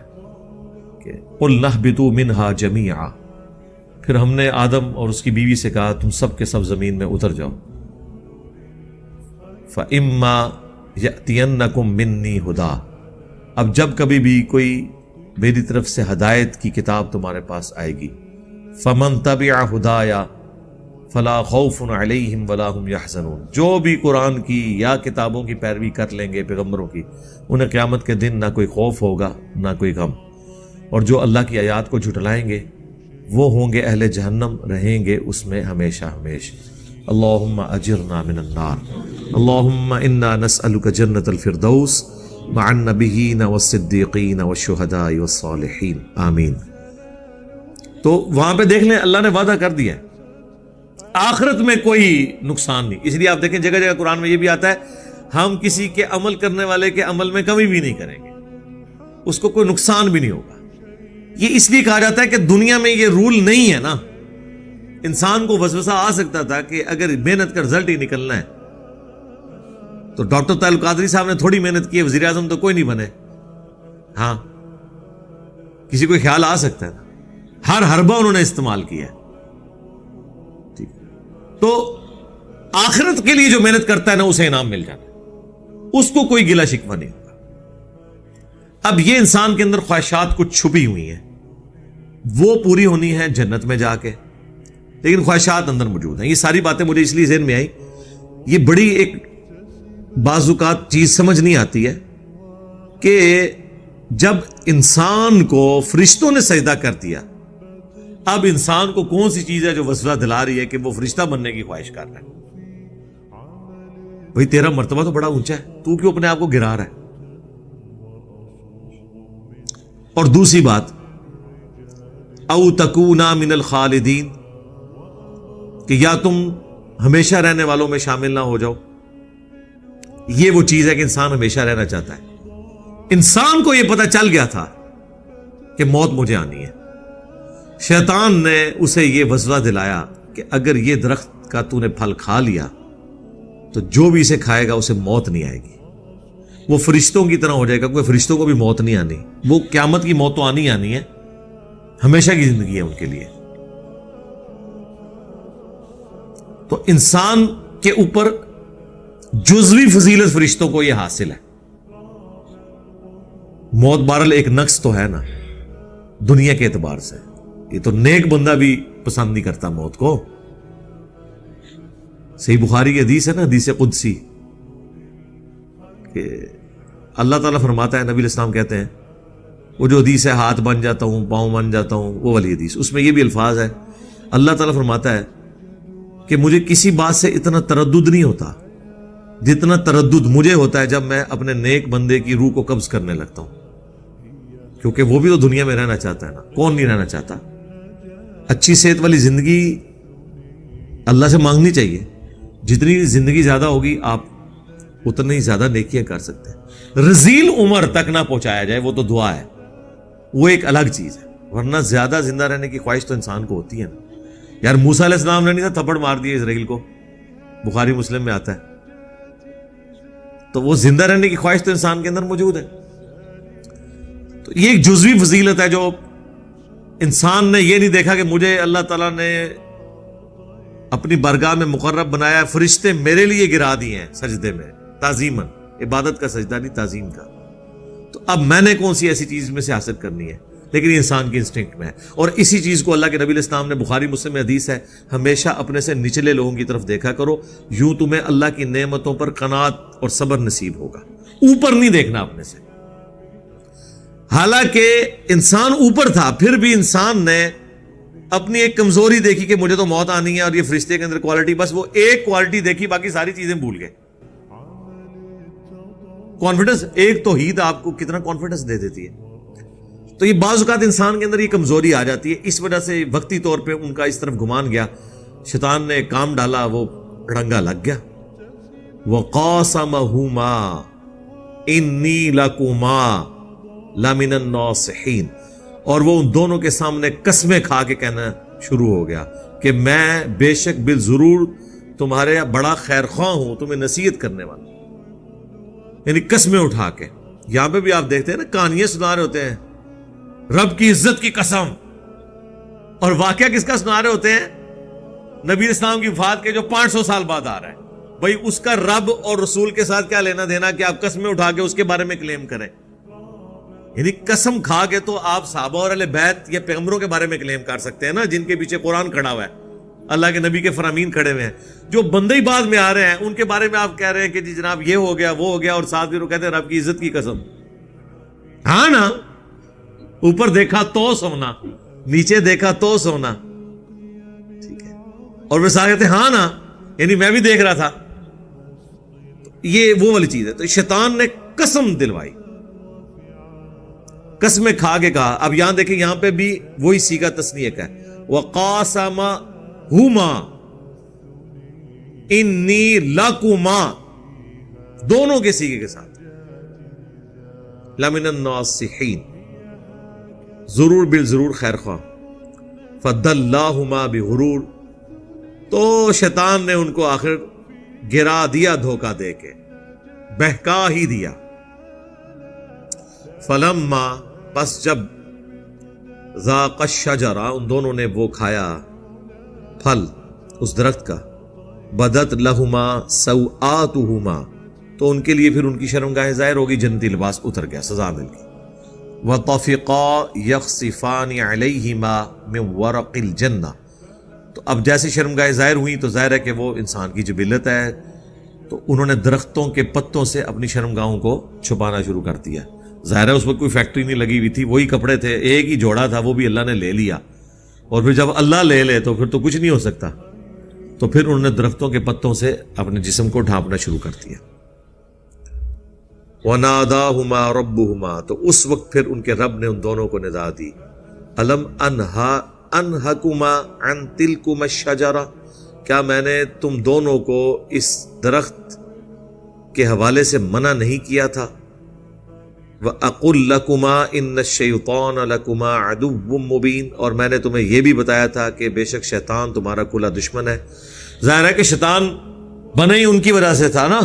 کہ قُلْ نَهْبِطُوا مِنْهَا جَمِيعًا. پھر ہم نے آدم اور اس کی بیوی سے کہا تم سب کے سب زمین میں اتر جاؤ. فَإِمَّا يَأْتِيَنَّكُم مِّنِّي هُدًى، اب جب کبھی بھی کوئی میری طرف سے ہدایت کی کتاب تمہارے پاس آئے گی، فَمَن تَبِعَ هُدَايَ فَلَا خَوْفٌ عَلَيْهِمْ وَلَا هُمْ يَحْزَنُونَ، جو بھی قرآن کی یا کتابوں کی پیروی کر لیں گے پیغمبروں کی، انہیں قیامت کے دن نہ کوئی خوف ہوگا نہ کوئی غم، اور جو اللہ کی آیات کو جھٹلائیں گے وہ ہوں گے اہل جہنم، رہیں گے اس میں ہمیشہ ہمیشہ۔ اللہم اجرنا من النار، اللہم انا نسألک جنت الفردوس مع النبیین والصدیقین والشہداء والصالحین، آمین۔ تو وہاں پہ دیکھ لیں اللہ نے وعدہ کر دیا ہے آخرت میں کوئی نقصان نہیں، اس لیے آپ دیکھیں جگہ جگہ قرآن میں یہ بھی آتا ہے ہم کسی کے عمل کرنے والے کے عمل میں کمی بھی نہیں کریں گے، اس کو کوئی نقصان بھی نہیں ہوگا۔ یہ اس لیے کہا جاتا ہے کہ دنیا میں یہ رول نہیں ہے نا، انسان کو وسوسہ آ سکتا تھا کہ اگر محنت کا رزلٹ ہی نکلنا ہے تو ڈاکٹر طاہر القادری صاحب نے تھوڑی محنت کی ہے، وزیر اعظم تو کوئی نہیں بنے۔ ہاں کسی کو خیال آ سکتا ہے نا، ہر حربہ انہوں نے استعمال کیا ہے۔ تو آخرت کے لیے جو محنت کرتا ہے نا اسے انعام مل جاتا ہے، اس کو کوئی گلہ شکوہ نہیں ہوگا۔ اب یہ انسان کے اندر خواہشات کچھ چھپی ہوئی ہیں، وہ پوری ہونی ہے جنت میں جا کے، لیکن خواہشات اندر موجود ہیں۔ یہ ساری باتیں مجھے اس لیے ذہن میں آئی، یہ بڑی ایک بعض اوقات چیز سمجھ نہیں آتی ہے کہ جب انسان کو فرشتوں نے سجدہ کر دیا، اب انسان کو کون سی چیز ہے جو وسوسہ دلا رہی ہے کہ وہ فرشتہ بننے کی خواہش کر رہا ہے؟ بھئی تیرا مرتبہ تو بڑا اونچا ہے، تو کیوں اپنے آپ کو گرا رہا ہے؟ اور دوسری بات، او تکونا من الخالدین، کہ یا تم ہمیشہ رہنے والوں میں شامل نہ ہو جاؤ۔ یہ وہ چیز ہے کہ انسان ہمیشہ رہنا چاہتا ہے۔ انسان کو یہ پتہ چل گیا تھا کہ موت مجھے آنی ہے، شیطان نے اسے یہ وسوسہ دلایا کہ اگر یہ درخت کا تو نے پھل کھا لیا تو جو بھی اسے کھائے گا اسے موت نہیں آئے گی، وہ فرشتوں کی طرح ہو جائے گا۔ کوئی فرشتوں کو بھی موت نہیں آنی، وہ قیامت کی موت تو آنی ہے، ہمیشہ کی زندگی ہے ان کے لیے۔ تو انسان کے اوپر جزوی فضیلت فرشتوں کو یہ حاصل ہے۔ موت بہرحال ایک نقص تو ہے نا دنیا کے اعتبار سے، یہ تو نیک بندہ بھی پسند نہیں کرتا موت کو۔ صحیح بخاری کی حدیث ہے نا، حدیث قدسی، کہ اللہ تعالیٰ فرماتا ہے، نبی علیہ السلام کہتے ہیں، وہ جو حدیث ہے ہاتھ بن جاتا ہوں پاؤں بن جاتا ہوں، وہ والی حدیث، اس میں یہ بھی الفاظ ہے، اللہ تعالیٰ فرماتا ہے کہ مجھے کسی بات سے اتنا تردد نہیں ہوتا جتنا تردد مجھے ہوتا ہے جب میں اپنے نیک بندے کی روح کو قبض کرنے لگتا ہوں، کیونکہ وہ بھی تو دنیا میں رہنا چاہتا ہے نا، کون نہیں رہنا چاہتا؟ اچھی صحت والی زندگی اللہ سے مانگنی چاہیے، جتنی زندگی زیادہ ہوگی آپ اتنی زیادہ نیکیاں کر سکتے ہیں۔ رذیل عمر تک نہ پہنچایا جائے وہ تو دعا ہے، وہ ایک الگ چیز ہے، ورنہ زیادہ زندہ رہنے کی خواہش تو انسان کو ہوتی ہے نا۔ یار موسیٰ علیہ السلام نے نہیں تھا تھپڑ مار دیا اسرائیل کو، بخاری مسلم میں آتا ہے، تو وہ زندہ رہنے کی خواہش تو انسان کے اندر موجود ہے۔ تو یہ ایک جزوی فضیلت ہے جو انسان نے یہ نہیں دیکھا کہ مجھے اللہ تعالیٰ نے اپنی بارگاہ میں مقرب بنایا، فرشتے میرے لیے گرا دیے ہیں سجدے میں، تعظیماً، عبادت کا سجدہ نہیں تعظیم کا، تو اب میں نے کون سی ایسی چیز میں سے حاصل کرنی ہے؟ لیکن یہ انسان کی انسٹنکٹ میں ہے، اور اسی چیز کو اللہ کے نبی علیہ السلام نے، بخاری مسلم میں حدیث ہے، ہمیشہ اپنے سے نچلے لوگوں کی طرف دیکھا کرو، یوں تمہیں اللہ کی نعمتوں پر قناعت اور صبر نصیب ہوگا۔ اوپر نہیں دیکھنا اپنے سے، حالانکہ انسان اوپر تھا، پھر بھی انسان نے اپنی ایک کمزوری دیکھی کہ مجھے تو موت آنی ہے، اور یہ فرشتے کے اندر کوالٹی، بس وہ ایک کوالٹی دیکھی، باقی ساری چیزیں بھول گئے۔ کانفیڈنس، ایک توحید آپ کو کتنا کانفیڈنس دے دیتی ہے۔ تو یہ بعض اوقات انسان کے اندر یہ کمزوری آ جاتی ہے، اس وجہ سے وقتی طور پہ ان کا اس طرف گمان گیا، شیطان نے کام ڈالا، وہ رنگا لگ گیا۔ وَقَاسَمَهُمَا إِنِّي لَكُمَا لَمِنَ النَّاصِحِينَ، اور وہ ان دونوں کے سامنے قسمیں کھا کے کہنا شروع ہو گیا کہ میں بے شک بالضرور تمہارے بڑا خیر خواہ ہوں، تمہیں نصیحت کرنے والا، یعنی قسمیں اٹھا کے۔ یہاں پہ بھی آپ دیکھتے ہیں نا، کہانیاں سنا رہے ہوتے ہیں، رب کی عزت کی قسم، اور واقعہ کس کا سنا رہے ہوتے ہیں؟ نبی اسلام کی وفات کے جو 500 سال بعد آ رہا ہے، بھائی اس کا رب اور رسول کے ساتھ کیا لینا دینا کہ آپ قسمیں اٹھا کے اس کے بارے میں کلیم کریں؟ یعنی قسم کھا کے تو آپ صحابہ اور اہل بیت یا پیغمبروں کے بارے میں کلیم کر سکتے ہیں نا، جن کے پیچھے قرآن کھڑا ہوا ہے، اللہ کے نبی کے فرامین کھڑے ہوئے ہیں۔ جو بندے ہی بعد میں آ رہے ہیں ان کے بارے میں آپ کہہ رہے ہیں کہ جی جناب یہ ہو گیا وہ ہو گیا، اور ساتھ بھی وہ کہتے ہیں رب کی عزت کی قسم۔ ہاں نا، اوپر دیکھا تو سونا، نیچے دیکھا تو سونا، ٹھیک ہے، اور وہ ساتھ کہتے ہیں ہاں نا، یعنی میں بھی دیکھ رہا تھا۔ یہ وہ والی چیز ہے۔ تو شیطان نے قسم دلوائی، قسمیں کھا کے کہا۔ اب یہاں دیکھیں، یہاں پہ بھی وہی صیغہ تثنیہ کا ہے، وَقَاسَمَهُمَا إِنِّي لَكُمَا، دونوں کے صیغے کے ساتھ، لَمِنَ النَّاصِحِينَ، ضرور بالضرور خیر خواہ، فَدَلَّاهُمَا بِغُرُورٍ، تو شیطان نے ان کو آخر گرا دیا، دھوکہ دے کے بہکا ہی دیا۔ فلما، پس جب، ذاق الشجرہ، ان دونوں نے وہ کھایا پھل اس درخت کا، بدت لہما سوآتہما، تو ان کے لیے پھر ان کی شرمگاہیں ظاہر ہوگی، جنتی لباس اتر گیا، سزا مل گئی۔ وطفقا یخصفان علیہما من ورق الجنہ، تو اب جیسے شرمگاہیں ظاہر ہوئی تو ظاہر ہے کہ وہ انسان کی جبلت ہے، تو انہوں نے درختوں کے پتوں سے اپنی شرمگاہوں کو چھپانا شروع کر دیا۔ ظاہر ہے اس وقت کوئی فیکٹری نہیں لگی ہوئی تھی، وہی کپڑے تھے، ایک ہی جوڑا تھا، وہ بھی اللہ نے لے لیا، اور پھر جب اللہ لے لے تو پھر تو کچھ نہیں ہو سکتا، تو پھر انہوں نے درختوں کے پتوں سے اپنے جسم کو ڈھانپنا شروع کر دیا۔ وَنَادَاهُمَا رَبُّهُمَا، تو اس وقت پھر ان کے رب نے ان دونوں کو ندا دی، أَلَمْ أَنْهَكُمَا عَنْ تِلْكُمَا الشَّجَرَةِ، کیا میں نے تم دونوں کو اس درخت کے حوالے سے منع نہیں کیا تھا؟ وَأَقُلْ لَكُمَا إِنَّ الشَّيْطَانَ لَكُمَا عَدُوٌّ مُّبِينٌ، اور میں نے تمہیں یہ بھی بتایا تھا کہ بے شک شیطان تمہارا کھلا دشمن ہے۔ ظاہر ہے کہ شیطان بنے ہی ان کی وجہ سے تھا نا،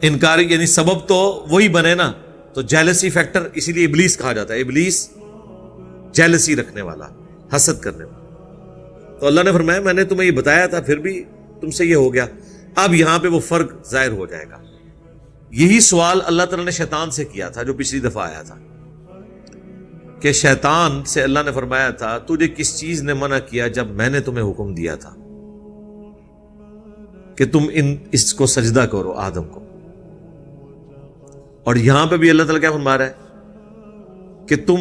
انکاری، یعنی سبب تو وہی بنے نا، تو جیلسی فیکٹر، اسی لیے ابلیس کہا جاتا ہے، ابلیس جیلسی رکھنے والا، حسد کرنے والا۔ تو اللہ نے فرمایا میں نے تمہیں یہ بتایا تھا، پھر بھی تم سے یہ ہو گیا۔ اب یہاں پہ وہ فرق ظاہر ہو جائے گا۔ یہی سوال اللہ تعالیٰ نے شیطان سے کیا تھا جو پچھلی دفعہ آیا تھا، کہ شیطان سے اللہ نے فرمایا تھا تجھے کس چیز نے منع کیا جب میں نے تمہیں حکم دیا تھا کہ تم اس کو سجدہ کرو، آدم کو۔ اور یہاں پہ بھی اللہ تعالیٰ کیا فرما رہا ہے کہ تم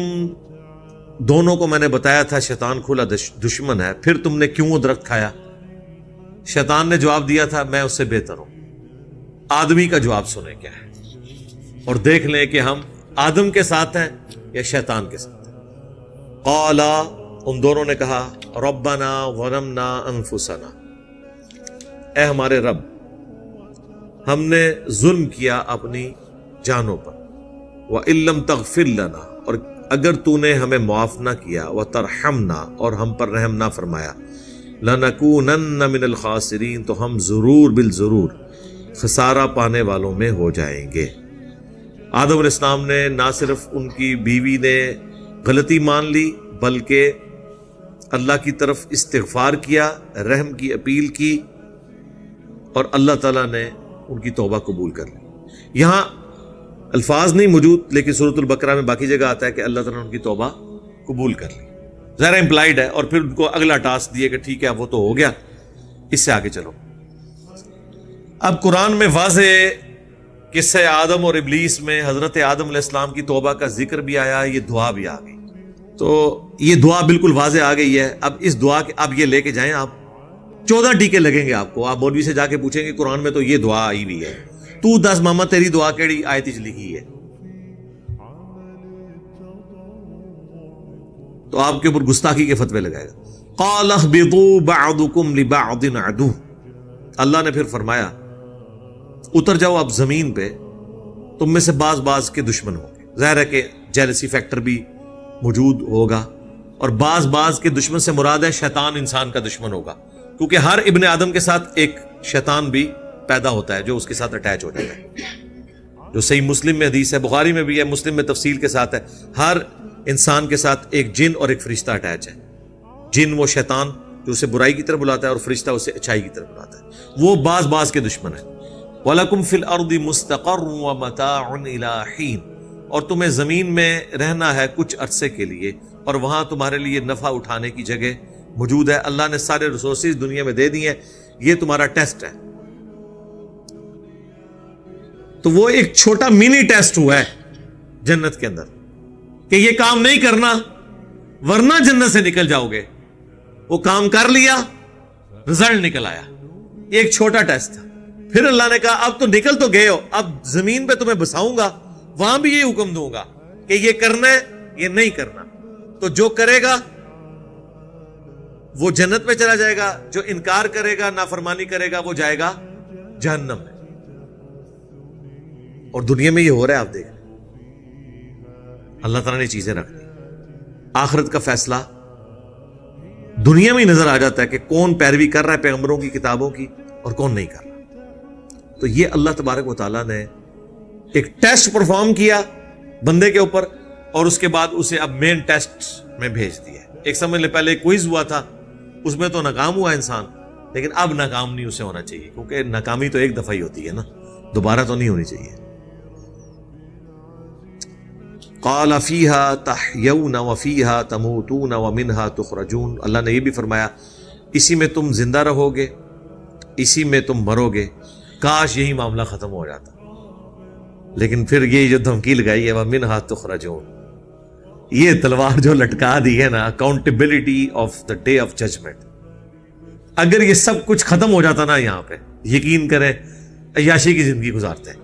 دونوں کو میں نے بتایا تھا شیطان کھلا دشمن ہے، پھر تم نے کیوں وہ درخت کھایا؟ شیطان نے جواب دیا تھا میں اس سے بہتر ہوں۔ آدمی کا جواب سنیں کیا ہے، اور دیکھ لیں کہ ہم آدم کے ساتھ ہیں یا شیطان کے ساتھ ہیں۔ قالا، ان دونوں نے کہا ربنا ظلمنا انفسنا، اے ہمارے رب ہم نے ظلم کیا اپنی جانوں پر، وَإِن لَّمْ تَغْفِرْ لَنَا، اور اگر تو نے ہمیں معاف نہ کیا، وَتَرْحَمْنَا، اور ہم پر رحم نہ فرمایا، لَنَكُونَنَّ مِنَ الْخَاسِرِينَ، تو ہم ضرور بالضرور خسارہ پانے والوں میں ہو جائیں گے۔ آدم علیہ السلام نے نہ صرف ان کی بیوی نے غلطی مان لی، بلکہ اللہ کی طرف استغفار کیا، رحم کی اپیل کی، اور اللہ تعالیٰ نے ان کی توبہ قبول کر لی۔ یہاں الفاظ نہیں موجود، لیکن سورۃ البقرہ میں باقی جگہ آتا ہے کہ اللہ تعالیٰ نے ان کی توبہ قبول کر لی، ظاہر امپلائڈ ہے، اور پھر ان کو اگلا ٹاسک دیے کہ ٹھیک ہے وہ تو ہو گیا، اس سے آگے چلو۔ اب قرآن میں واضح قصہ آدم اور ابلیس میں حضرت آدم علیہ السلام کی توبہ کا ذکر بھی آیا، یہ دعا بھی آ گئی، تو یہ دعا بالکل واضح آ گئی ہے۔ اب اس دعا کے اب یہ لے کے جائیں آپ، 14 ٹیکے لگیں گے آپ کو، آپ مولوی سے جا کے پوچھیں گے قرآن میں تو یہ دعا آئی ہوئی ہے، تو دس ماما تیری دعا کیڑی آیت وچ لکھی ہے، تو آپ کے اوپر گستاخی کے فتوے لگائے گا۔ قال اهبطوا بعضكم لبعض عدو، اللہ نے پھر فرمایا اتر جاؤ اب زمین پہ، تم میں سے بعض کے دشمن ہوں گے۔ ظاہر ہے کہ جیلسی فیکٹر بھی موجود ہوگا، اور بعض کے دشمن سے مراد ہے شیطان انسان کا دشمن ہوگا، کیونکہ ہر ابن آدم کے ساتھ ایک شیطان بھی پیدا ہوتا ہے جو اس کے ساتھ اٹیچ ہو جائے گا، جو صحیح مسلم میں حدیث ہے، بخاری میں بھی ہے، مسلم میں تفصیل کے ساتھ ہے، ہر انسان کے ساتھ ایک جن اور ایک فرشتہ اٹیچ ہے۔ جن وہ شیطان جو اسے برائی کی طرف بلاتا ہے اور فرشتہ اسے اچھائی کی طرف بلاتا ہے، وہ بعض بعض کے دشمن ہیں۔ وَلَكُمْ فِي الْأَرْضِ مُسْتَقَرٌّ وَمَتَاعٌ إِلَىٰ حِينٍ، اور تمہیں زمین میں رہنا ہے کچھ عرصے کے لیے، اور وہاں تمہارے لیے نفع اٹھانے کی جگہ موجود ہے۔ اللہ نے سارے ریسورسز دنیا میں دے دی ہیں، یہ تمہارا ٹیسٹ ہے۔ تو وہ ایک چھوٹا منی ٹیسٹ ہوا ہے جنت کے اندر کہ یہ کام نہیں کرنا ورنہ جنت سے نکل جاؤ گے، وہ کام کر لیا، رزلٹ نکل آیا۔ یہ ایک چھوٹا ٹیسٹ تھا۔ پھر اللہ نے کہا اب تو نکل تو گئے ہو، اب زمین پہ تمہیں بساؤں گا، وہاں بھی یہ حکم دوں گا کہ یہ کرنا ہے، یہ نہیں کرنا۔ تو جو کرے گا وہ جنت میں چلا جائے گا، جو انکار کرے گا، نافرمانی کرے گا، وہ جائے گا جہنم میں۔ اور دنیا میں یہ ہو رہا ہے، آپ دیکھ اللہ تعالیٰ نے چیزیں رکھ دی۔ آخرت کا فیصلہ دنیا میں ہی نظر آ جاتا ہے کہ کون پیروی کر رہا ہے پیغمبروں کی کتابوں کی اور کون نہیں کر رہا۔ تو یہ اللہ تبارک و تعالیٰ نے ایک ٹیسٹ پرفارم کیا بندے کے اوپر، اور اس کے بعد اسے اب مین ٹیسٹ میں بھیج دیا۔ ایک سمجھ لے پہلے کوئز ہوا تھا، اس میں تو ناکام ہوا انسان، لیکن اب ناکام نہیں اسے ہونا چاہیے، کیونکہ ناکامی تو ایک دفعہ ہی ہوتی ہے نا، دوبارہ تو نہیں ہونی چاہیے۔ قال فیہا تحیون وفیہا تموتون ومنہا تخرجون، اللہ نے یہ بھی فرمایا اسی میں تم زندہ رہو گے، اسی میں تم مرو گے۔ کاش یہی معاملہ ختم ہو جاتا، لیکن پھر یہ جو دھمکی لگائی ہے ومنہا تخرجون، یہ تلوار جو لٹکا دی ہے نا، accountability of the day of judgment, اگر یہ سب کچھ ختم ہو جاتا نا یہاں پہ، یقین کریں عیاشی کی زندگی گزارتے ہیں۔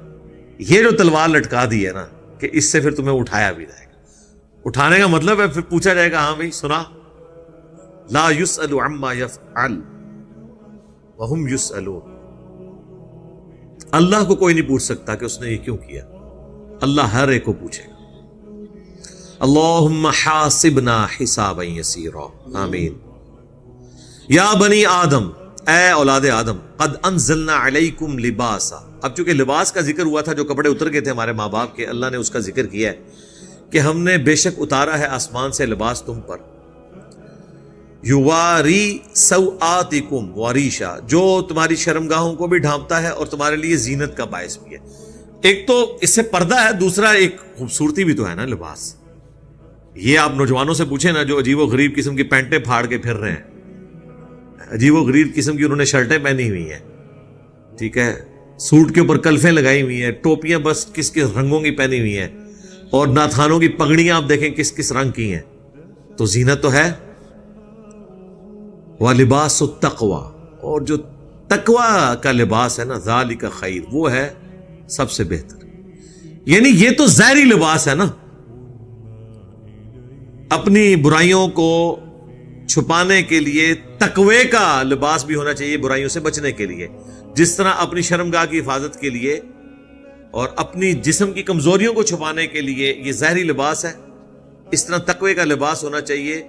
یہ جو تلوار لٹکا دی ہے نا کہ اس سے پھر تمہیں اٹھایا بھی جائے گا۔ اٹھانے کا مطلب ہے پھر پوچھا جائے گا، ہاں بھائی سنا، لا يسأل عما يفعل وهم يسألون، اللہ کو کوئی نہیں پوچھ سکتا کہ اس نے یہ کیوں کیا، اللہ ہر ایک کو پوچھے گا۔ اللہم حاسبنا حسابا یسیرا، آمین۔ یا بنی آدم، اے اولاد آدم، قد انزلنا علیکم لباسا، اب چونکہ لباس کا ذکر ہوا تھا، جو کپڑے اتر گئے تھے ہمارے ماں باپ کے، اللہ نے اس کا ذکر کیا ہے کہ ہم نے بے شک اتارا ہے آسمان سے لباس تم پر، یواری سوآتکم وریشا، جو تمہاری شرمگاہوں کو بھی ڈھانپتا ہے اور تمہارے لیے زینت کا باعث بھی ہے۔ ایک تو اس سے پردہ ہے، دوسرا ایک خوبصورتی بھی تو ہے نا لباس۔ یہ آپ نوجوانوں سے پوچھیں نا جو عجیب و غریب قسم کی پینٹیں پھاڑ کے پھر رہے ہیں، عجیب و غریب قسم کی انہوں نے شرٹیں پہنی ہوئی ہیں، ٹھیک ہے، سوٹ کے اوپر کلفیں لگائی ہوئی ہیں، ٹوپیاں بس کس کس رنگوں کی پہنی ہوئی ہیں، اور ناتھانوں کی پگڑیاں آپ دیکھیں کس کس رنگ کی ہیں، تو زینت تو ہے۔ وَلِبَاسُ التَّقْوَى، اور جو تقوی کا لباس ہے نا، ذَلِكَ خیر، وہ ہے سب سے بہتر۔ یعنی یہ تو ظاہری لباس ہے نا، اپنی برائیوں کو چھپانے کے لیے تقوی کا لباس بھی ہونا چاہیے، برائیوں سے بچنے کے لیے، جس طرح اپنی شرمگاہ کی حفاظت کے لیے اور اپنی جسم کی کمزوریوں کو چھپانے کے لیے یہ ظاہری لباس ہے، اس طرح تقوی کا لباس ہونا چاہیے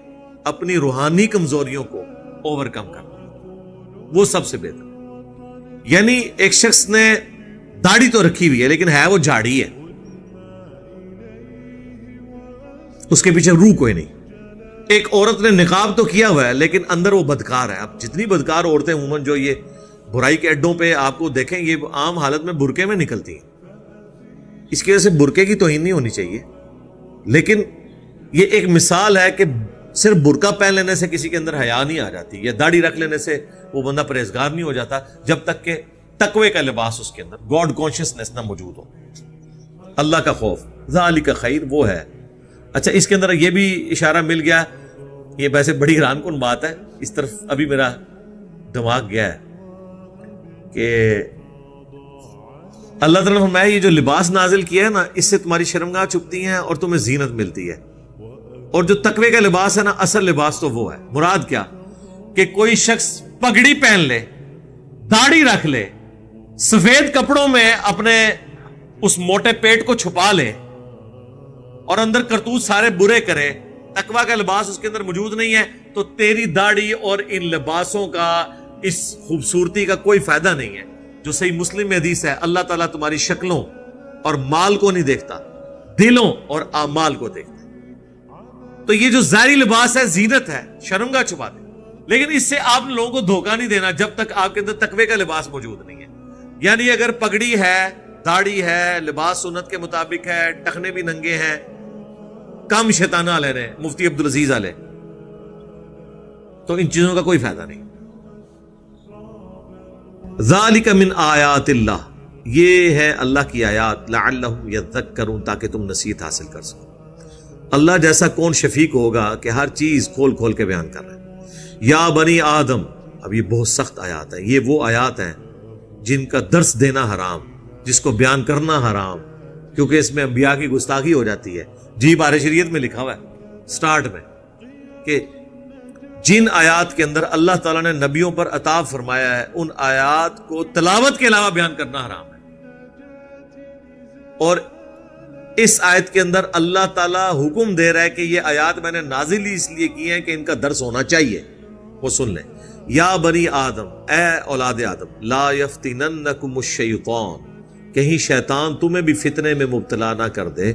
اپنی روحانی کمزوریوں کو اوور کم کرنا، وہ سب سے بہتر۔ یعنی ایک شخص نے داڑھی تو رکھی ہوئی ہے لیکن ہے وہ جھاڑی ہے، اس کے پیچھے روح کوئی نہیں۔ ایک عورت نے نقاب تو کیا ہوا ہے لیکن اندر وہ بدکار ہے۔ اب جتنی بدکار عورتیں عموماً جو یہ برائی کے اڈوں پہ آپ کو دیکھیں، یہ عام حالت میں برقعے میں نکلتی ہیں، اس کی وجہ سے برقعے کی توہین نہیں ہونی چاہیے، لیکن یہ ایک مثال ہے کہ صرف برقع پہن لینے سے کسی کے اندر حیا نہیں آ جاتی، یا داڑھی رکھ لینے سے وہ بندہ پرہیزگار نہیں ہو جاتا، جب تک کہ تقوی کا لباس اس کے اندر، گاڈ کانشیسنس نہ موجود ہو، اللہ کا خوف، ذالک خیر، وہ ہے۔ اچھا، اس کے اندر یہ بھی اشارہ مل گیا، یہ ویسے بڑی حیران کن بات ہے، اس طرف ابھی میرا دماغ گیا ہے کہ اللہ تعالیٰ نے فرمایا یہ جو لباس نازل کیا ہے نا، اس سے تمہاری شرمگاہ چھپتی ہیں اور تمہیں زینت ملتی ہے۔ اور جو تقوی کا لباس ہے نا، اصل لباس تو وہ ہے، مراد کیا کہ کوئی شخص پگڑی پہن لے، داڑھی رکھ لے، سفید کپڑوں میں اپنے اس موٹے پیٹ کو چھپا لے اور اندر کرتوت سارے برے کرے، تقوی کا لباس اس کے اندر موجود نہیں ہے، تو تیری داڑھی اور ان لباسوں کا، اس خوبصورتی کا کوئی فائدہ نہیں ہے۔ جو صحیح مسلم میں حدیث ہے، اللہ تعالیٰ تمہاری شکلوں اور مال کو نہیں دیکھتا، دلوں اور اعمال کو دیکھتا ہے۔ تو یہ جو ظاہری لباس ہے زینت ہے، شرمگاہ چھپا دے، لیکن اس سے آپ لوگوں کو دھوکہ نہیں دینا جب تک آپ کے اندر تقوی کا لباس موجود نہیں ہے. یعنی اگر پگڑی ہے، داڑھی ہے، لباس سنت کے مطابق ہے، ٹخنے بھی ننگے ہیں، کم شیطانہ علیہ نے مفتی عبدالعزیز علیہ، تو ان چیزوں کا کوئی فائدہ نہیں. ذالک من آیات اللہ، یہ ہے اللہ کی آیات، لعلہم یذکرون، تاکہ تم نصیحت حاصل کر سکو. اللہ جیسا کون شفیق ہوگا کہ ہر چیز کھول کھول کے بیان کر رہا ہے. یا بنی آدم، اب یہ بہت سخت آیات ہے، یہ وہ آیات ہیں جن کا درس دینا حرام، جس کو بیان کرنا حرام، کیونکہ اس میں انبیاء کی گستاخی ہو جاتی ہے. جی بارِ شریعت میں لکھا ہوا ہے سٹارٹ میں کہ جن آیات کے اندر اللہ تعالیٰ نے نبیوں پر عطا فرمایا ہے ان آیات کو تلاوت کے علاوہ بیان کرنا حرام ہے. اور اس آیت کے اندر اللہ تعالیٰ حکم دے رہا ہے کہ یہ آیات میں نے نازل ہی اس لیے کی ہیں کہ ان کا درس ہونا چاہیے. وہ سن لیں. یا بنی آدم، اے اولاد آدم، لا یفتننکم الشیطان، کہیں شیطان تمہیں بھی فتنے میں مبتلا نہ کر دے،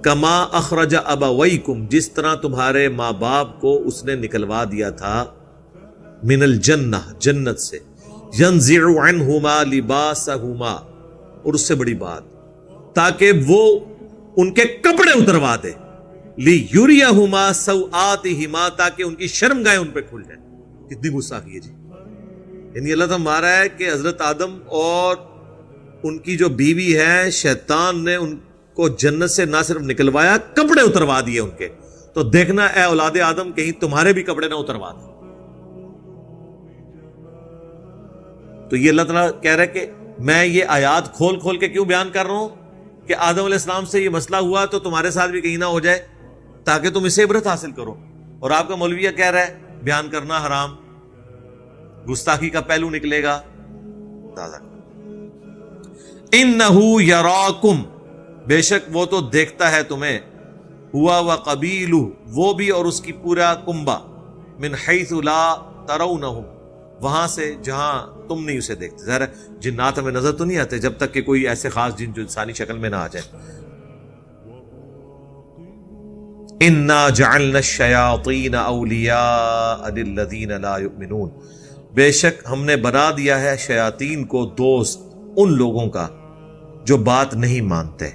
کما اخرج ابویکم، جس طرح تمہارے ماں باپ کو اس نے نکلوا دیا تھا، من الجنہ، جنت سے، ینزع عنہما لباسہما، اور اس سے بڑی بات تاکہ وہ ان کے کپڑے اتروا دے، لیریہما سوآتہما، تاکہ ان کی شرمگاہیں ان پہ کھل جائیں. کتنی گستاخی ہے جی. یعنی اللہ تعالیٰ مارا ہے کہ حضرت آدم اور ان کی جو بیوی ہے، شیطان نے ان کو جنت سے نہ صرف نکلوایا، کپڑے اتروا دیے ان کے. تو دیکھنا اے اولاد آدم کہیں تمہارے بھی کپڑے نہ اتروا دیں. تو یہ اللہ تعالیٰ کہہ رہا ہے کہ میں یہ آیات کھول کھول کے کیوں بیان کر رہا ہوں کہ آدم علیہ السلام سے یہ مسئلہ ہوا تو تمہارے ساتھ بھی کہیں نہ ہو جائے، تاکہ تم اس سے عبرت حاصل کرو. اور آپ کا مولویہ کہہ رہا ہے بیان کرنا حرام، گستاخی کا پہلو نکلے گا. انہ یراکم، بے شک وہ تو دیکھتا ہے تمہیں، ہوا وقبیلہ، وہ بھی اور اس کی پورا کنبہ، من حیث لا ترونہم، وہاں سے جہاں تم نہیں اسے دیکھتے. ظاہر ہے جنات ہمیں نظر تو نہیں آتے جب تک کہ کوئی ایسے خاص جن جو انسانی شکل میں نہ آ جائے. انا جعلنا الشیاطین اولیاء للذین لا یؤمنون، بے شک ہم نے بنا دیا ہے شیاطین کو دوست ان لوگوں کا جو بات نہیں مانتے.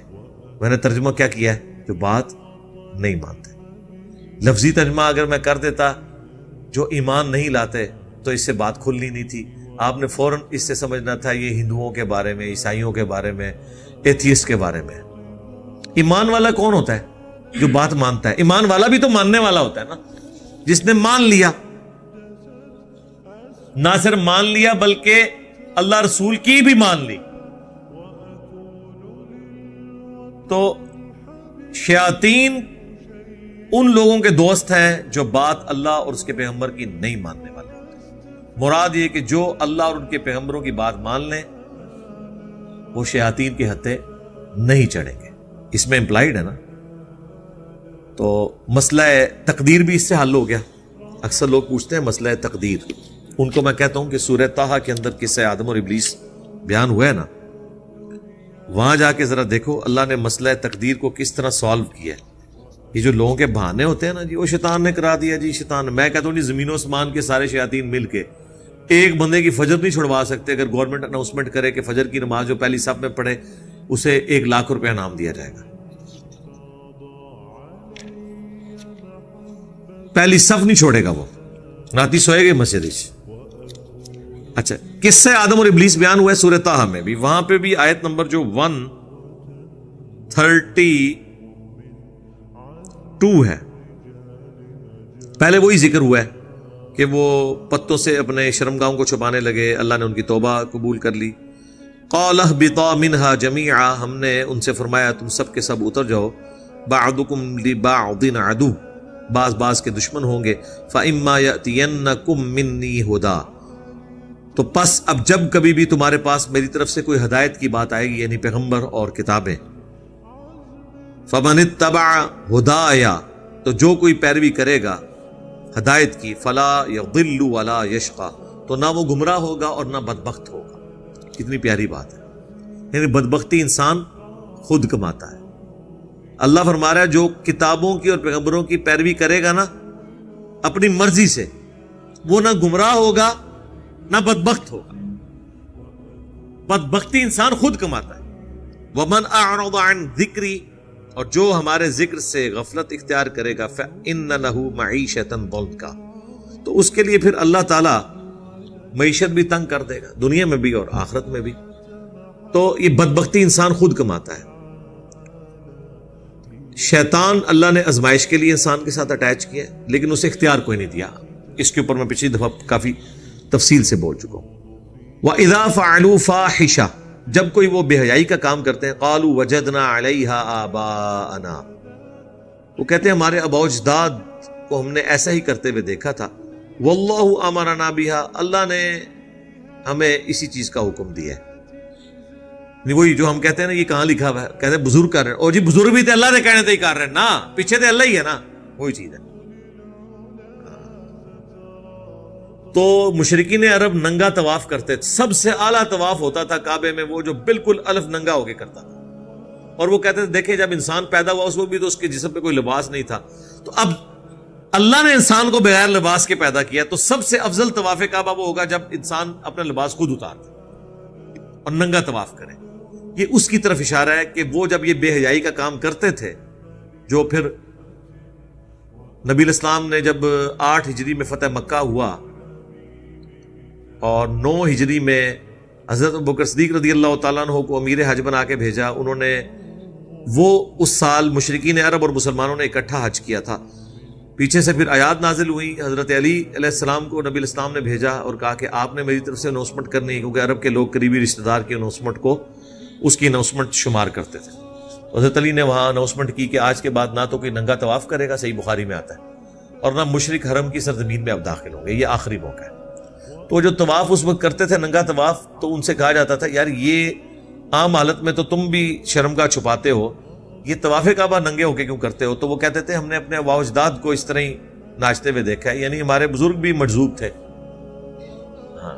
میں نے ترجمہ کیا کیا ہے؟ جو بات نہیں مانتے. لفظی ترجمہ اگر میں کر دیتا جو ایمان نہیں لاتے تو اس سے بات کھلنی نہیں تھی. آپ نے فوراً اس سے سمجھنا تھا یہ ہندوؤں کے بارے میں، عیسائیوں کے بارے میں، ایتھیسٹ کے بارے میں. ایمان والا کون ہوتا ہے؟ جو بات مانتا ہے. ایمان والا بھی تو ماننے والا ہوتا ہے نا، جس نے مان لیا، نہ صرف مان لیا بلکہ اللہ رسول کی بھی مان لی. تو شیاطین ان لوگوں کے دوست ہیں جو بات اللہ اور اس کے پیغمبر کی نہیں ماننے والے ہوتے. مراد یہ کہ جو اللہ اور ان کے پیغمبروں کی بات مان لیں وہ شیاطین کے ہتھے نہیں چڑھیں گے. اس میں امپلائیڈ ہے نا. تو مسئلہ تقدیر بھی اس سے حل ہو گیا. اکثر لوگ پوچھتے ہیں مسئلہ تقدیر، ان کو میں کہتا ہوں کہ سورہ طٰہٰ کے اندر قصہ آدم اور ابلیس بیان ہوا ہے نا، وہاں جا کے ذرا دیکھو اللہ نے مسئلہ تقدیر کو کس طرح سالو کیا ہے. یہ جو لوگوں کے بہانے ہوتے ہیں نا جی، وہ شیطان نے کرا دیا جی، شیطان. میں کہتا ہوں جی زمین و آسمان کے سارے شیاطین مل کے ایک بندے کی فجر نہیں چھڑوا سکتے. اگر گورنمنٹ اناؤنسمنٹ کرے کہ فجر کی نماز جو پہلی صف میں پڑھے اسے 1,00,000 روپے انعام دیا جائے گا، پہلی صف نہیں چھوڑے گا، وہ راتی سوئے گے مسجد. اچھا، کس سے آدم اور ابلیس بیان ہوا ہے سورہ طٰہٰ میں بھی. وہاں پہ بھی آیت نمبر جو 132 ہے، پہلے وہی ذکر ہوا ہے کہ وہ پتوں سے اپنے شرمگاہوں کو چھپانے لگے. اللہ نے ان کی توبہ قبول کر لی. قال اهبطا منها جميعا، ہم نے ان سے فرمایا تم سب کے سب اتر جاؤ. بعضکم لبعض عدو، بعض بعض کے دشمن ہوں گے. فاما یاتینکم منی ہدی، تو پس اب جب کبھی بھی تمہارے پاس میری طرف سے کوئی ہدایت کی بات آئے گی، یعنی پیغمبر اور کتابیں، فمن اتبع ہدایا، تو جو کوئی پیروی کرے گا ہدایت کی، فلا یضل ولا یشقی، تو نہ وہ گمراہ ہوگا اور نہ بدبخت ہوگا. کتنی پیاری بات ہے. یعنی بدبختی انسان خود کماتا ہے. اللہ فرما رہا ہے جو کتابوں کی اور پیغمبروں کی پیروی کرے گا نا اپنی مرضی سے، وہ نہ گمراہ ہوگا نہ بدبخت ہوگا. بدبختی انسان خود کماتا ہے. وَمَنْ أَعْرَضَ عَنْ ذِكْرِي، اور جو ہمارے ذکر سے غفلت اختیار کرے گا فَإِنَّ لَهُ مَعِيشَةً ضَنْكَ، تو اس کے لیے پھر اللہ تعالیٰ معیشت بھی تنگ کر دے گا، دنیا میں بھی اور آخرت میں بھی. تو یہ بدبختی انسان خود کماتا ہے. شیطان اللہ نے آزمائش کے لیے انسان کے ساتھ اٹیچ کیا ہے، لیکن اسے اختیار کوئی نہیں دیا. اس کے اوپر میں پچھلی دفعہ کافی تفصیل سے بول چکا ہوں. وَإِذَا فَعَلُوا فَاحِشَةً، جب کوئی وہ بے حیائی کا کام کرتے ہیں، قَالُوا وَجَدْنَا عَلَيْهَا آبَاءَنَا، وہ کہتے ہیں ہمارے آباء و اجداد کو ہم نے ایسا ہی کرتے ہوئے دیکھا تھا. وَاللَّهُ أَمَرَنَا بِهَا، اللہ نے ہمیں اسی چیز کا حکم دیا ہے. وہی جو ہم کہتے ہیں نا یہ کہاں لکھا ہوا ہے، کہتے ہیں بزرگ کر رہے ہیں. اور جی بزرگ بھی تھے اللہ نے کہنے تھے ہی کر رہے ہیں نا، پیچھے تھے اللہ ہی ہے نا، وہی چیز ہے. تو مشرکین عرب ننگا طواف کرتے تھے. سب سے اعلیٰ طواف ہوتا تھا کعبے میں وہ جو بالکل الف ننگا ہو کے کرتا تھا. اور وہ کہتے تھے دیکھیں جب انسان پیدا ہوا اس وقت بھی تو اس کے جسم پہ کوئی لباس نہیں تھا، تو اب اللہ نے انسان کو بغیر لباس کے پیدا کیا، تو سب سے افضل طواف کعبہ وہ ہوگا جب انسان اپنا لباس خود اتار دے اور ننگا طواف کرے. یہ اس کی طرف اشارہ ہے کہ وہ جب یہ بے حیائی کا کام کرتے تھے، جو پھر نبی الاسلام نے جب 8 ہجری میں فتح مکہ ہوا اور 9 ہجری میں حضرت ابوبکر صدیق رضی اللہ تعالیٰ عنہ کو امیر حج بنا کے بھیجا. انہوں نے وہ اس سال مشرکین عرب اور مسلمانوں نے اکٹھا حج کیا تھا. پیچھے سے پھر آیات نازل ہوئی، حضرت علی علیہ السلام کو نبی الاسلام نے بھیجا اور کہا کہ آپ نے میری طرف سے اناؤنسمنٹ کرنی ہے، کیونکہ عرب کے لوگ قریبی رشتہ دار کی اناؤنسمنٹ کو اس کی اناؤنسمنٹ شمار کرتے تھے. حضرت علی نے وہاں اناؤنسمنٹ کی کہ آج کے بعد نہ تو کوئی ننگا طواف کرے گا، صحیح بخاری میں آتا ہے، اور نہ مشرک حرم کی سرزمین میں اب داخل ہوں گے، یہ آخری موقع ہے. تو جو طواف اس وقت کرتے تھے ننگا طواف، تو ان سے کہا جاتا تھا یار یہ عام حالت میں تو تم بھی شرمگاہ چھپاتے ہو، یہ طواف کعبہ ننگے ہو کے کیوں کرتے ہو؟ تو وہ کہتے تھے ہم نے اپنے آباء و اجداد کو اس طرح ہی ناچتے ہوئے دیکھا ہے، یعنی ہمارے بزرگ بھی مجذوب تھے. ہاں،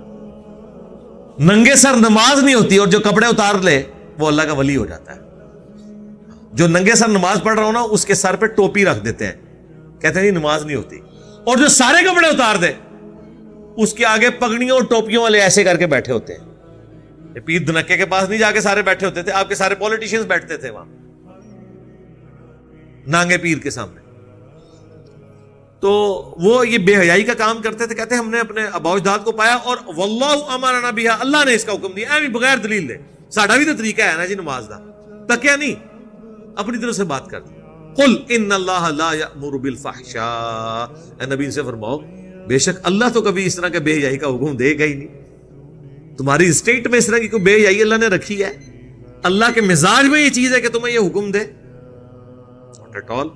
ننگے سر نماز نہیں ہوتی، اور جو کپڑے اتار لے وہ اللہ کا ولی ہو جاتا ہے. جو ننگے سر نماز پڑھ رہا ہو نا اس کے سر پہ ٹوپی رکھ دیتے ہیں، کہتے ہیں نماز نہیں ہوتی. اور جو سارے کپڑے اتار دے اس کے آگے پگڑیوں اور ٹوپیوں والے ایسے کر کے بیٹھے ہوتے ہیں. پیر دنکے کے پاس نہیں جا کے سارے بیٹھے ہوتے تھے، آپ کے سارے پولیٹیشینز بیٹھتے تھے وہاں نانگے پیر کے سامنے. تو وہ یہ بے حیائی کا کام کرتے تھے. کہتے ہیں ہم نے اپنے آباء و اجداد کو پایا اور واللہ امرنا بها، اللہ نے اس کا حکم دیا. ایویں بغیر دلیل دے، ساڈا بھی تو طریقہ ہے نا جی نماز دا، تکیا نہیں، اپنی طرف سے بات کر دی. قل ان اللہ لا یأمر بالفحشاء، اے نبی سے فرماؤ بے شک اللہ تو کبھی اس طرح کے بے حیائی کا حکم دے گا ہی نہیں. تمہاری اسٹیٹ میں اس طرح کی کوئی بے حیائی اللہ نے رکھی ہے؟ اللہ کے مزاج میں یہ چیز ہے کہ تمہیں یہ حکم دے؟ not at all.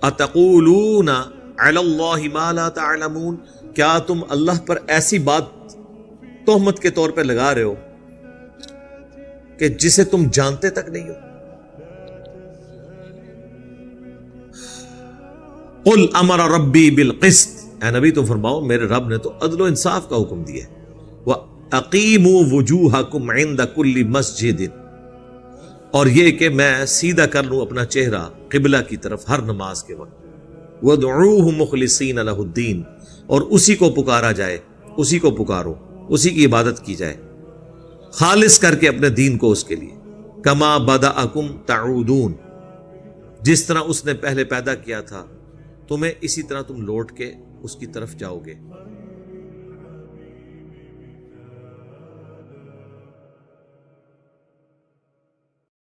اتقولون علی اللہ ما لا تعلمون، کیا تم اللہ پر ایسی بات تہمت کے طور پہ لگا رہے ہو کہ جسے تم جانتے تک نہیں ہو؟ قل امر ربی بالقسط، اے نبی تم فرماؤ میرے رب نے تو عدل و انصاف کا حکم دیا ہے. وَأَقِيمُوا وُجُوهَكُمْ عِنْدَ كُلِّ مَسْجِدٍ، اور یہ کہ میں سیدھا کر لوں اپنا چہرہ قبلہ کی طرف ہر نماز کے وقت. وَادْعُوهُ مُخْلِصِينَ لَهُ الدِّينَ، اور اسی کو پکارا جائے، اسی کو پکارو، اسی کی عبادت کی جائے خالص کر کے اپنے دین کو اس کے لیے. کما بدأکم تعودون، جس طرح اس نے پہلے پیدا کیا تھا تمہیں اسی طرح تم لوٹ کے اس کی طرف جاؤ گے.